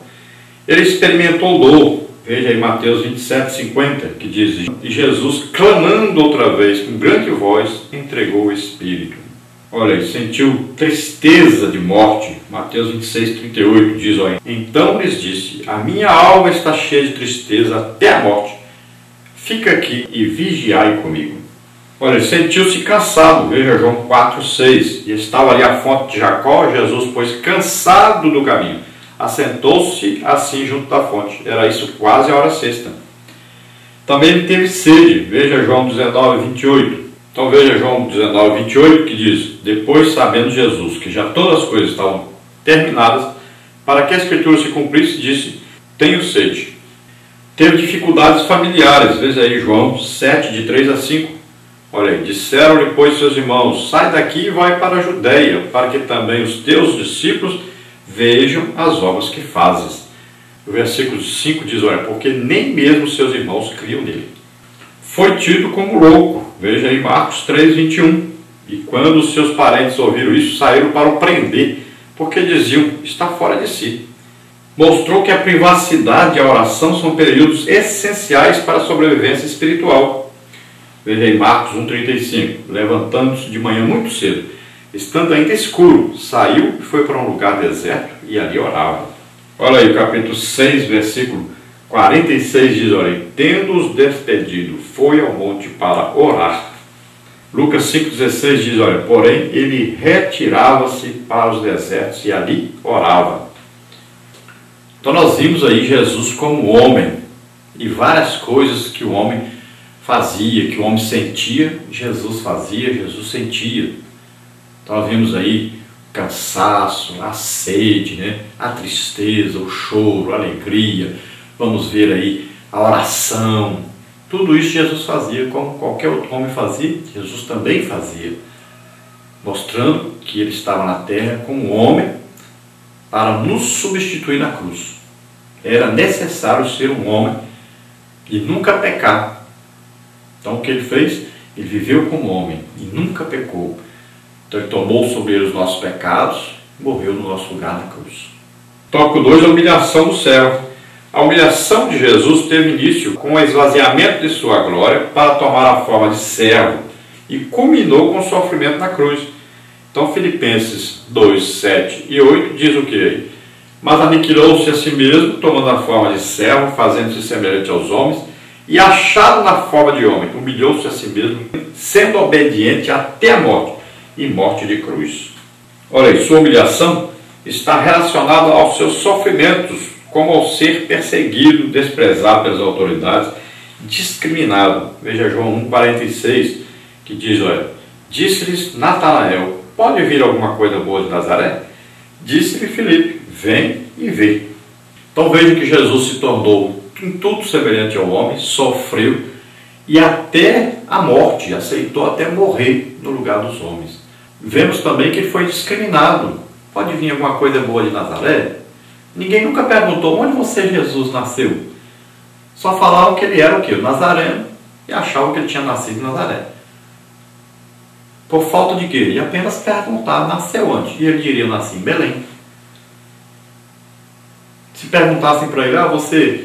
Ele experimentou dor. Veja aí Mateus 27:50, que diz, e Jesus, clamando outra vez com grande voz, entregou o Espírito. Olha, ele sentiu tristeza de morte. Mateus 26:38 diz, olha, então lhes disse, a minha alma está cheia de tristeza até a morte. Fica aqui e vigiai comigo. Olha, ele sentiu-se cansado. Veja João 4:6. E estava ali a fonte de Jacó. Jesus, pois, cansado do caminho, assentou-se assim junto da fonte. Era isso quase a hora sexta. Também ele teve sede. Veja João 19:28. Então veja João 19:28, que diz, depois, sabendo Jesus que já todas as coisas estavam terminadas, para que a Escritura se cumprisse, disse, tenho sede. Teve dificuldades familiares. Veja aí João 7:3-5. Olha aí, disseram-lhe, pois, seus irmãos, sai daqui e vai para a Judeia, para que também os teus discípulos vejam as obras que fazes. O versículo 5 diz, olha, porque nem mesmo seus irmãos criam nele. Foi tido como louco. Veja aí Marcos 3:21. E quando os seus parentes ouviram isso, saíram para o prender, porque diziam, está fora de si. Mostrou que a privacidade e a oração são períodos essenciais para a sobrevivência espiritual. Veja aí Marcos 1:35. Levantando-se de manhã muito cedo, estando ainda escuro, saiu e foi para um lugar deserto e ali orava. Olha aí o capítulo 6, versículo 46 diz, olha, tendo-os despedido, foi ao monte para orar. Lucas 5:16 diz, olha, porém ele retirava-se para os desertos e ali orava. Então nós vimos aí Jesus como homem e várias coisas que o homem fazia, que o homem sentia, Jesus fazia, Jesus sentia. Então nós vimos aí o cansaço, a sede, né? A tristeza, o choro, a alegria. Vamos ver aí a oração. Tudo isso Jesus fazia, como qualquer outro homem fazia, Jesus também fazia. Mostrando que ele estava na terra como homem para nos substituir na cruz. Era necessário ser um homem e nunca pecar. Então o que ele fez? Ele viveu como homem e nunca pecou. Então ele tomou sobre ele os nossos pecados e morreu no nosso lugar na cruz. Tópico 2, a humilhação do servo. A humilhação de Jesus teve início com o esvaziamento de sua glória para tomar a forma de servo e culminou com o sofrimento na cruz. Então Filipenses 2, 7 e 8 diz o que? Mas aniquilou-se a si mesmo, tomando a forma de servo, fazendo-se semelhante aos homens, e achado na forma de homem, humilhou-se a si mesmo, sendo obediente até a morte, e morte de cruz. Olha aí, sua humilhação está relacionada aos seus sofrimentos, como ao ser perseguido, desprezado pelas autoridades, discriminado. Veja João 1,46, que diz, olha, disse-lhes Natanael, pode vir alguma coisa boa de Nazaré? Disse-lhe Filipe, vem e vê. Então veja que Jesus se tornou em tudo semelhante ao homem, sofreu e até a morte, aceitou até morrer no lugar dos homens. Vemos também que ele foi discriminado. Pode vir alguma coisa boa de Nazaré? Ninguém nunca perguntou onde você, Jesus, nasceu. Só falavam que ele era o quê? O Nazareno, e achavam que ele tinha nascido em Nazaré. Por falta de quê? E apenas perguntar, nasceu onde? E ele diria, nasci em Belém. Se perguntassem para ele, você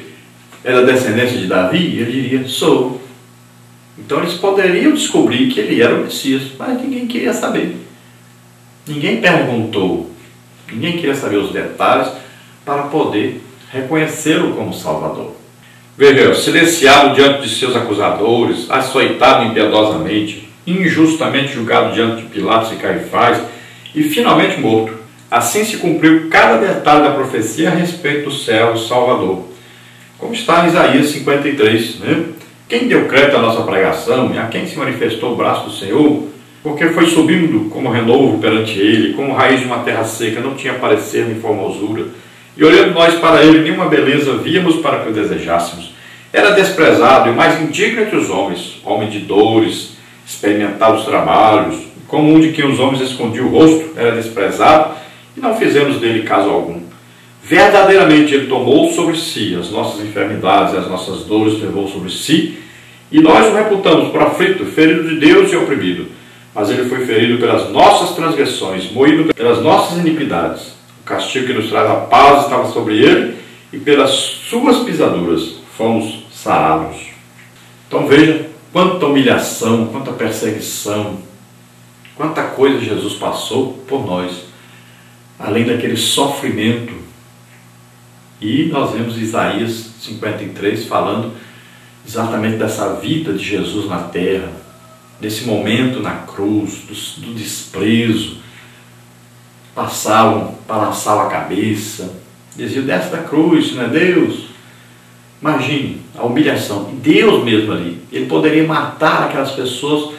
era descendente de Davi? Ele diria, sou. Então eles poderiam descobrir que ele era o Messias, mas ninguém queria saber. Ninguém perguntou, ninguém queria saber os detalhes para poder reconhecê-lo como Salvador. Veja, silenciado diante de seus acusadores, açoitado impiedosamente, injustamente julgado diante de Pilatos e Caifás e finalmente morto. Assim se cumpriu cada detalhe da profecia a respeito do servo Salvador. Como está em Isaías 53, né? Quem deu crédito à nossa pregação e a quem se manifestou o braço do Senhor, porque foi subindo como renovo perante ele, como raiz de uma terra seca, não tinha parecer nem formosura. E olhando nós para ele, nenhuma beleza víamos para que o desejássemos. Era desprezado e mais indigno entre os homens, homem de dores, experimentado os trabalhos, como um de quem os homens escondiam o rosto, era desprezado, e não fizemos dele caso algum. verdadeiramente Ele tomou sobre si as nossas enfermidades e as nossas dores, levou sobre si, e nós o reputamos por aflito, ferido de Deus e oprimido. Mas Ele foi ferido pelas nossas transgressões, moído pelas nossas iniquidades. O castigo que nos traz a paz estava sobre Ele, e pelas suas pisaduras fomos sarados. Então veja quanta humilhação, quanta perseguição, quanta coisa Jesus passou por nós, além daquele sofrimento. E nós vemos Isaías 53 falando exatamente dessa vida de Jesus na terra, desse momento na cruz, do desprezo. Passavam, balançavam a cabeça, diziam: desce da cruz, isso não é Deus. Imagine a humilhação. E Deus mesmo ali, Ele poderia matar aquelas pessoas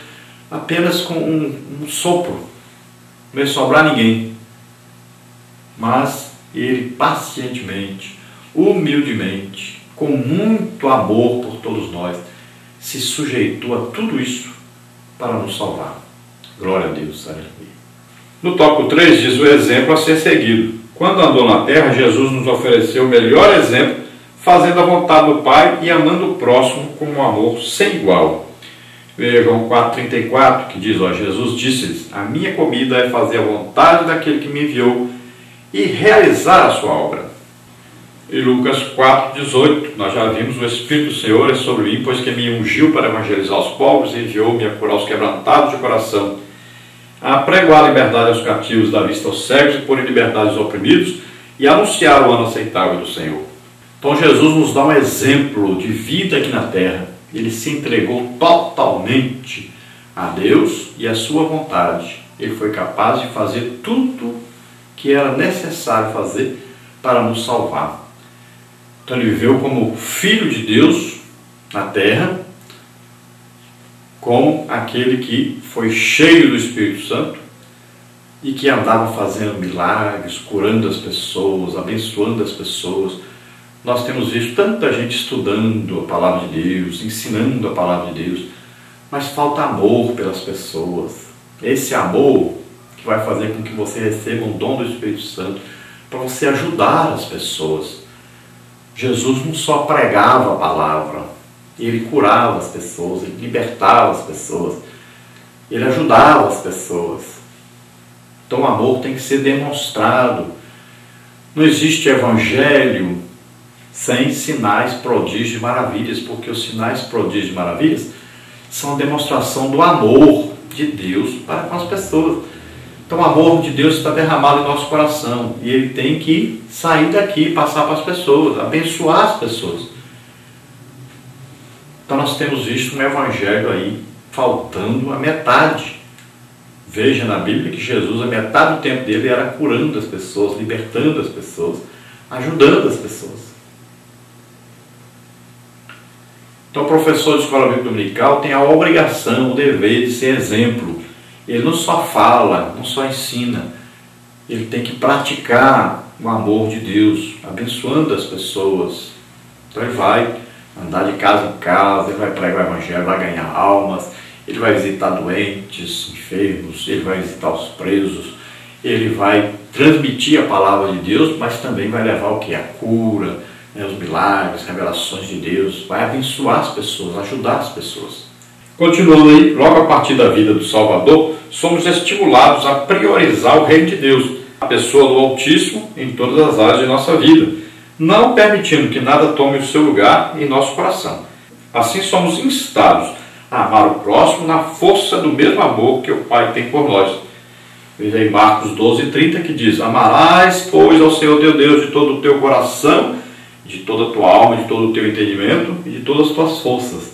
apenas com um sopro, não ia sobrar ninguém. Mas Ele pacientemente, humildemente, com muito amor por todos nós, se sujeitou a tudo isso para nos salvar. Glória a Deus, aleluia. No tópico 3 diz o exemplo a ser seguido. Quando andou na terra, Jesus nos ofereceu o melhor exemplo, fazendo a vontade do Pai e amando o próximo com um amor sem igual. Veja João 4,34, que diz: Jesus disse-lhes: a minha comida é fazer a vontade daquele que me enviou e realizar a sua obra. E Lucas 4,18, nós já vimos: o Espírito do Senhor é sobre mim, pois que me ungiu para evangelizar os pobres e enviou-me a curar os quebrantados de coração, a pregoar a liberdade aos cativos, dar vista aos cegos e pôr em liberdade os oprimidos, e anunciar o ano aceitável do Senhor. Então Jesus nos dá um exemplo de vida aqui na terra. Ele se entregou totalmente a Deus e a sua vontade. Ele foi capaz de fazer tudo que era necessário fazer para nos salvar. Então ele viveu como Filho de Deus na terra, como aquele que foi cheio do Espírito Santo e que andava fazendo milagres, curando as pessoas, abençoando as pessoas. Nós temos visto tanta gente estudando a palavra de Deus, ensinando a palavra de Deus, mas falta amor pelas pessoas. Esse amor que vai fazer com que você receba um dom do Espírito Santo para você ajudar as pessoas. Jesus não só pregava a palavra, Ele curava as pessoas, Ele libertava as pessoas, Ele ajudava as pessoas. Então o amor tem que ser demonstrado. Não existe evangelho sem sinais, prodígios e maravilhas, porque os sinais, prodígios e maravilhas são a demonstração do amor de Deus para com as pessoas. Então o amor de Deus está derramado em nosso coração e ele tem que sair daqui e passar para as pessoas, abençoar as pessoas. Então nós temos visto um evangelho aí faltando a metade. Veja na Bíblia que Jesus, a metade do tempo dele era curando as pessoas, libertando as pessoas, ajudando as pessoas. Então o professor de escola bíblica dominical tem a obrigação, o dever de ser exemplo. Ele não só fala, não só ensina, ele tem que praticar o amor de Deus, abençoando as pessoas. Então ele vai andar de casa em casa, ele vai pregar o evangelho, vai ganhar almas, ele vai visitar doentes, enfermos, ele vai visitar os presos, ele vai transmitir a palavra de Deus, mas também vai levar o que? A cura, os milagres, revelações de Deus, vai abençoar as pessoas, ajudar as pessoas. Continuando aí, logo a partir da vida do Salvador, somos estimulados a priorizar o reino de Deus, a pessoa do Altíssimo em todas as áreas de nossa vida, não permitindo que nada tome o seu lugar em nosso coração. Assim somos instados a amar o próximo na força do mesmo amor que o Pai tem por nós. Veja aí Marcos 12:30 que diz: amarás, pois, ao Senhor teu Deus de todo o teu coração, de toda a tua alma, de todo o teu entendimento e de todas as tuas forças.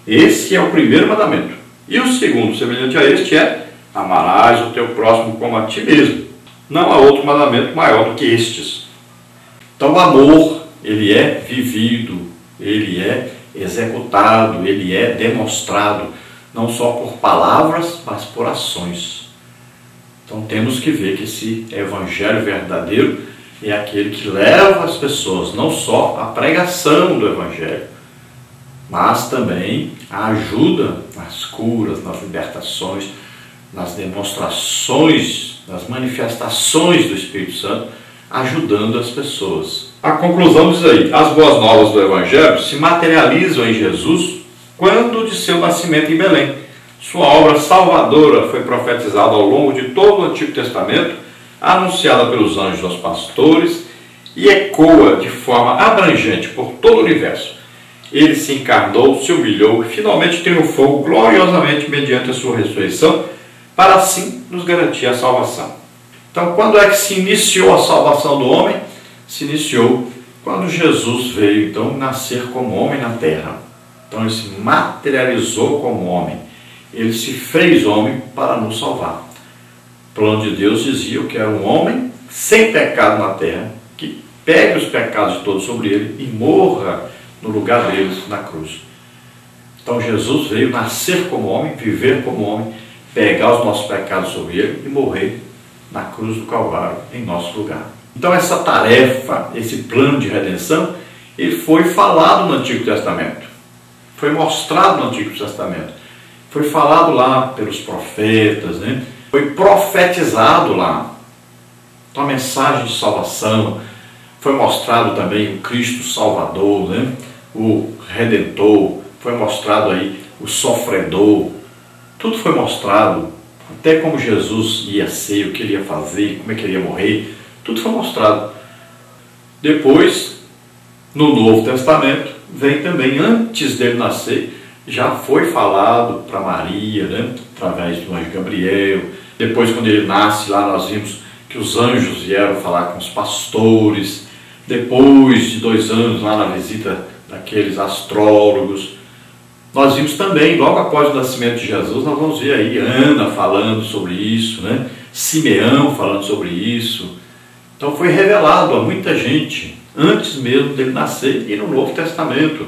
Esse é o primeiro mandamento. E o segundo, semelhante a este, é: amarás o teu próximo como a ti mesmo. Não há outro mandamento maior do que estes. Então o amor, ele é vivido, ele é executado, ele é demonstrado, não só por palavras, mas por ações. Então temos que ver que esse evangelho verdadeiro é aquele que leva as pessoas, não só à pregação do evangelho, mas também a ajuda nas curas, nas libertações, nas demonstrações, nas manifestações do Espírito Santo ajudando as pessoas. A conclusão diz aí: as boas novas do Evangelho se materializam em Jesus quando de seu nascimento em Belém. Sua obra salvadora foi profetizada ao longo de todo o Antigo Testamento, anunciada pelos anjos aos pastores e ecoa de forma abrangente por todo o universo. Ele se encarnou, se humilhou e finalmente triunfou gloriosamente mediante a sua ressurreição, para assim nos garantir a salvação. Então, quando é que se iniciou a salvação do homem? Se iniciou quando Jesus veio, então, nascer como homem na terra. Então, ele se materializou como homem. Ele se fez homem para nos salvar. O plano de Deus dizia que era um homem sem pecado na terra, que pegue os pecados de todos sobre ele e morra no lugar deles na cruz. Então Jesus veio nascer como homem, viver como homem, pegar os nossos pecados sobre ele e morrer na cruz do Calvário em nosso lugar. Então essa tarefa, esse plano de redenção, ele foi falado no Antigo Testamento, foi mostrado no Antigo Testamento. Foi falado lá pelos profetas, né? Foi profetizado lá. Então a mensagem de salvação, foi mostrado também o Cristo Salvador, né? O Redentor, foi mostrado aí o sofredor. Tudo foi mostrado, até como Jesus ia ser, o que ele ia fazer, como é que ele ia morrer, tudo foi mostrado. Depois, no Novo Testamento, vem também, antes dele nascer, já foi falado para Maria, né, através do anjo Gabriel. Depois, quando ele nasce, lá nós vimos que os anjos vieram falar com os pastores. Depois de 2 anos, lá na visita daqueles astrólogos, nós vimos também, logo após o nascimento de Jesus, nós vamos ver aí Ana falando sobre isso, né? Simeão falando sobre isso. Então foi revelado a muita gente, antes mesmo dele nascer, e no Novo Testamento.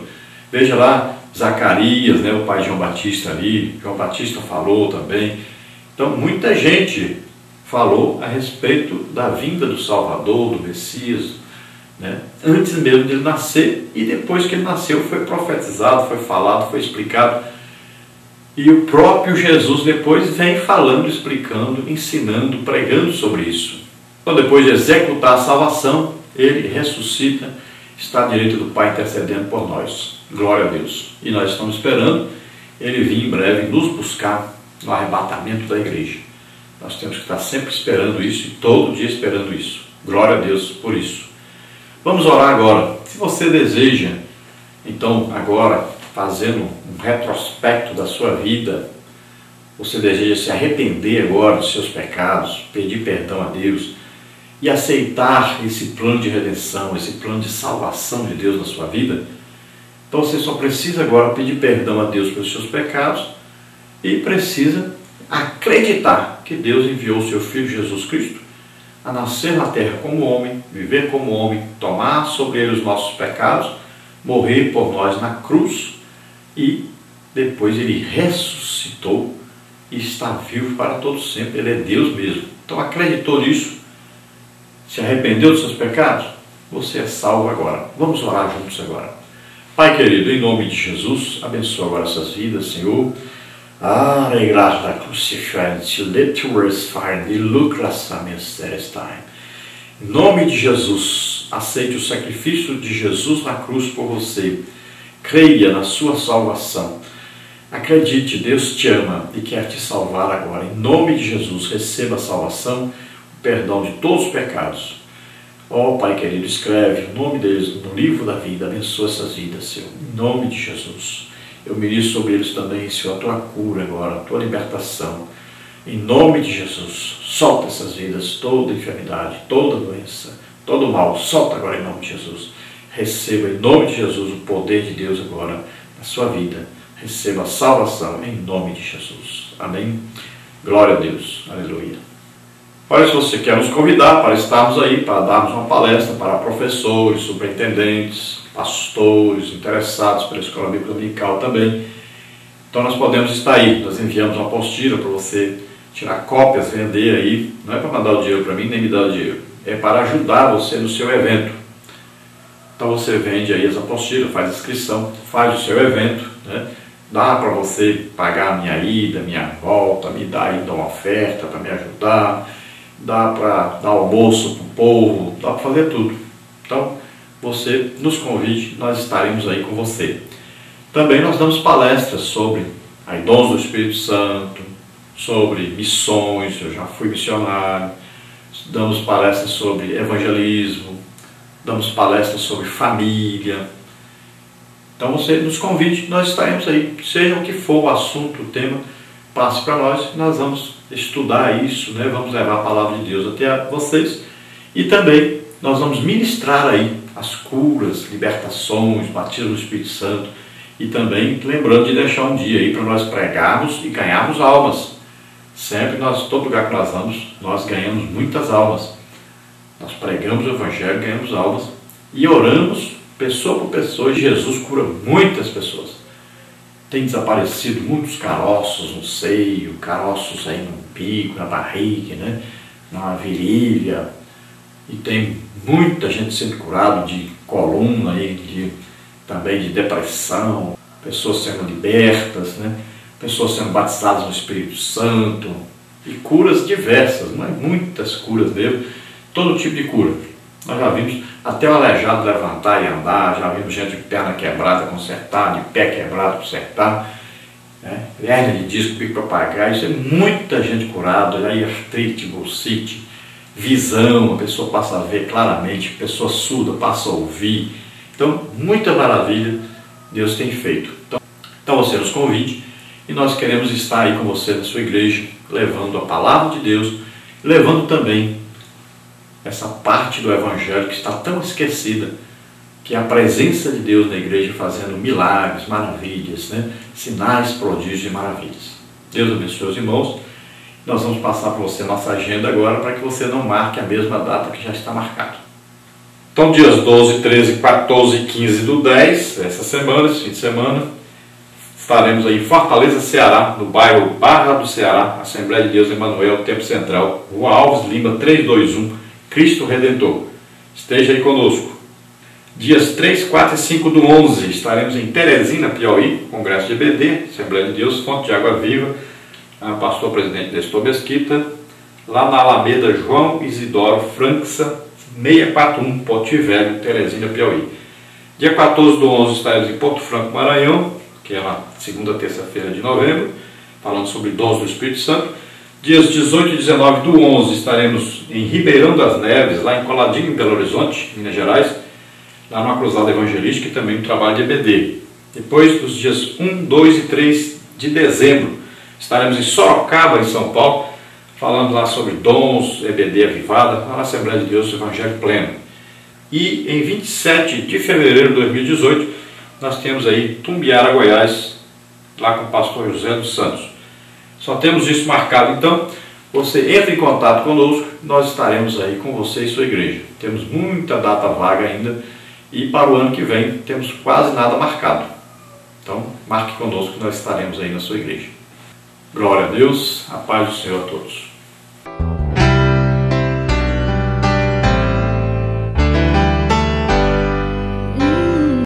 Veja lá, Zacarias, né, o pai de João Batista ali, João Batista falou também. Então muita gente falou a respeito da vinda do Salvador, do Messias, né, antes mesmo dele nascer, e depois que ele nasceu foi profetizado, foi falado, foi explicado. E o próprio Jesus depois vem falando, explicando, ensinando, pregando sobre isso. Então depois de executar a salvação, ele ressuscita, está à direita do Pai intercedendo por nós. Glória a Deus. E nós estamos esperando ele vir em breve nos buscar no arrebatamento da igreja. Nós temos que estar sempre esperando isso e todo dia esperando isso. Glória a Deus por isso. Vamos orar agora. Se você deseja, então, agora, fazendo um retrospecto da sua vida, você deseja se arrepender agora dos seus pecados, pedir perdão a Deus e aceitar esse plano de redenção, esse plano de salvação de Deus na sua vida, então você só precisa agora pedir perdão a Deus pelos seus pecados e precisa acreditar que Deus enviou o seu Filho Jesus Cristo a nascer na terra como homem, viver como homem, tomar sobre ele os nossos pecados, morrer por nós na cruz e depois ele ressuscitou e está vivo para todos sempre. Ele é Deus mesmo. Então acreditou nisso, se arrependeu dos seus pecados, você é salvo agora. Vamos orar juntos agora. Pai querido, em nome de Jesus, abençoa agora essas vidas, Senhor. Em nome de Jesus, aceite o sacrifício de Jesus na cruz por você. Creia na sua salvação. Acredite, Deus te ama e quer te salvar agora. Em nome de Jesus, receba a salvação, o perdão de todos os pecados. Ó Pai querido, escreve o nome deles no livro da vida, abençoa essas vidas, Senhor, em nome de Jesus. Eu ministro sobre eles também, Senhor, a tua cura agora, a tua libertação, em nome de Jesus. Solta essas vidas, toda enfermidade, toda doença, todo mal, solta agora em nome de Jesus. Receba em nome de Jesus o poder de Deus agora na sua vida. Receba a salvação em nome de Jesus. Amém? Glória a Deus. Aleluia. Olha, se você quer nos convidar para estarmos aí, para darmos uma palestra para professores, superintendentes, pastores, interessados pela Escola Bíblica Dominical também. Então nós podemos estar aí, nós enviamos uma apostila para você tirar cópias, vender aí. Não é para mandar o dinheiro para mim, nem me dar o dinheiro. É para ajudar você no seu evento. Então você vende aí as apostilas, faz inscrição, faz o seu evento, né? Dá para você pagar a minha ida, minha volta, me dar ainda uma oferta para me ajudar. dá para dar almoço para o povo, dá para fazer tudo. Então, você nos convide, nós estaremos aí com você. Também nós damos palestras sobre a dons do Espírito Santo, sobre missões, eu já fui missionário, damos palestras sobre evangelismo, damos palestras sobre família. Então você nos convide, nós estaremos aí, seja o que for o assunto, o tema, passe para nós, nós vamos estudar isso, né? Vamos levar a palavra de Deus até vocês e também nós vamos ministrar aí as curas, libertações, batismo do Espírito Santo e também lembrando de deixar um dia aí para nós pregarmos e ganharmos almas. Sempre todo lugar que nós vamos, nós ganhamos muitas almas. Nós pregamos o Evangelho, ganhamos almas e oramos pessoa por pessoa e Jesus cura muitas pessoas. Tem desaparecido muitos caroços no seio, caroços aí no umbigo, na barriga, né? Na virilha. E tem muita gente sendo curada de coluna, aí, também de depressão, pessoas sendo libertas, né? Pessoas sendo batizadas no Espírito Santo, e curas diversas, mas muitas curas mesmo, todo tipo de cura. Nós já vimos até o aleijado levantar e andar, já vimos gente de perna quebrada consertar, de pé quebrado consertar, né? Hérnia de disco, pico papagaio, isso é muita gente curada, aí artrite, bursite, visão, a pessoa passa a ver claramente, a pessoa surda passa a ouvir. Então, muita maravilha Deus tem feito. Então você nos convide e nós queremos estar aí com você na sua igreja, levando a palavra de Deus, levando também essa parte do Evangelho que está tão esquecida, que é a presença de Deus na igreja fazendo milagres, maravilhas, né? Sinais, prodígios e maravilhas. Deus abençoe os irmãos. Nós vamos passar para você a nossa agenda agora para que você não marque a mesma data que já está marcada. Então, dias 12, 13, 14 e 15 do 10, essa semana, esse fim de semana, estaremos aí em Fortaleza, Ceará, no bairro Barra do Ceará, Assembleia de Deus Emanuel, Tempo Central, Rua Alves Lima, 321, Cristo Redentor. Esteja aí conosco. Dias 3, 4 e 5 do 11, estaremos em Teresina, Piauí, Congresso de EBD, Assembleia de Deus, Fonte de Água Viva, pastor presidente Nestor Mesquita, lá na Alameda João Isidoro França, 641, Poti Velho, Teresina, Piauí. Dia 14 do 11 estaremos em Porto Franco, Maranhão, que é na segunda terça-feira de novembro, falando sobre dons do Espírito Santo. Dias 18 e 19 do 11 estaremos em Ribeirão das Neves, lá em Coladinho, em Belo Horizonte, Minas Gerais, lá numa cruzada evangelística e também no trabalho de EBD. Depois, dos dias 1, 2 e 3 de dezembro, estaremos em Sorocaba, em São Paulo, falando lá sobre dons, EBD avivada, lá na Assembleia de Deus, Evangelho Pleno. E em 27 de fevereiro de 2018, nós temos aí Tumbiara, Goiás, lá com o pastor José dos Santos. Só temos isso marcado, então você entra em contato conosco, nós estaremos aí com você e sua igreja. Temos muita data vaga ainda e para o ano que vem temos quase nada marcado. Então marque conosco que nós estaremos aí na sua igreja. Glória a Deus, a paz do Senhor a todos.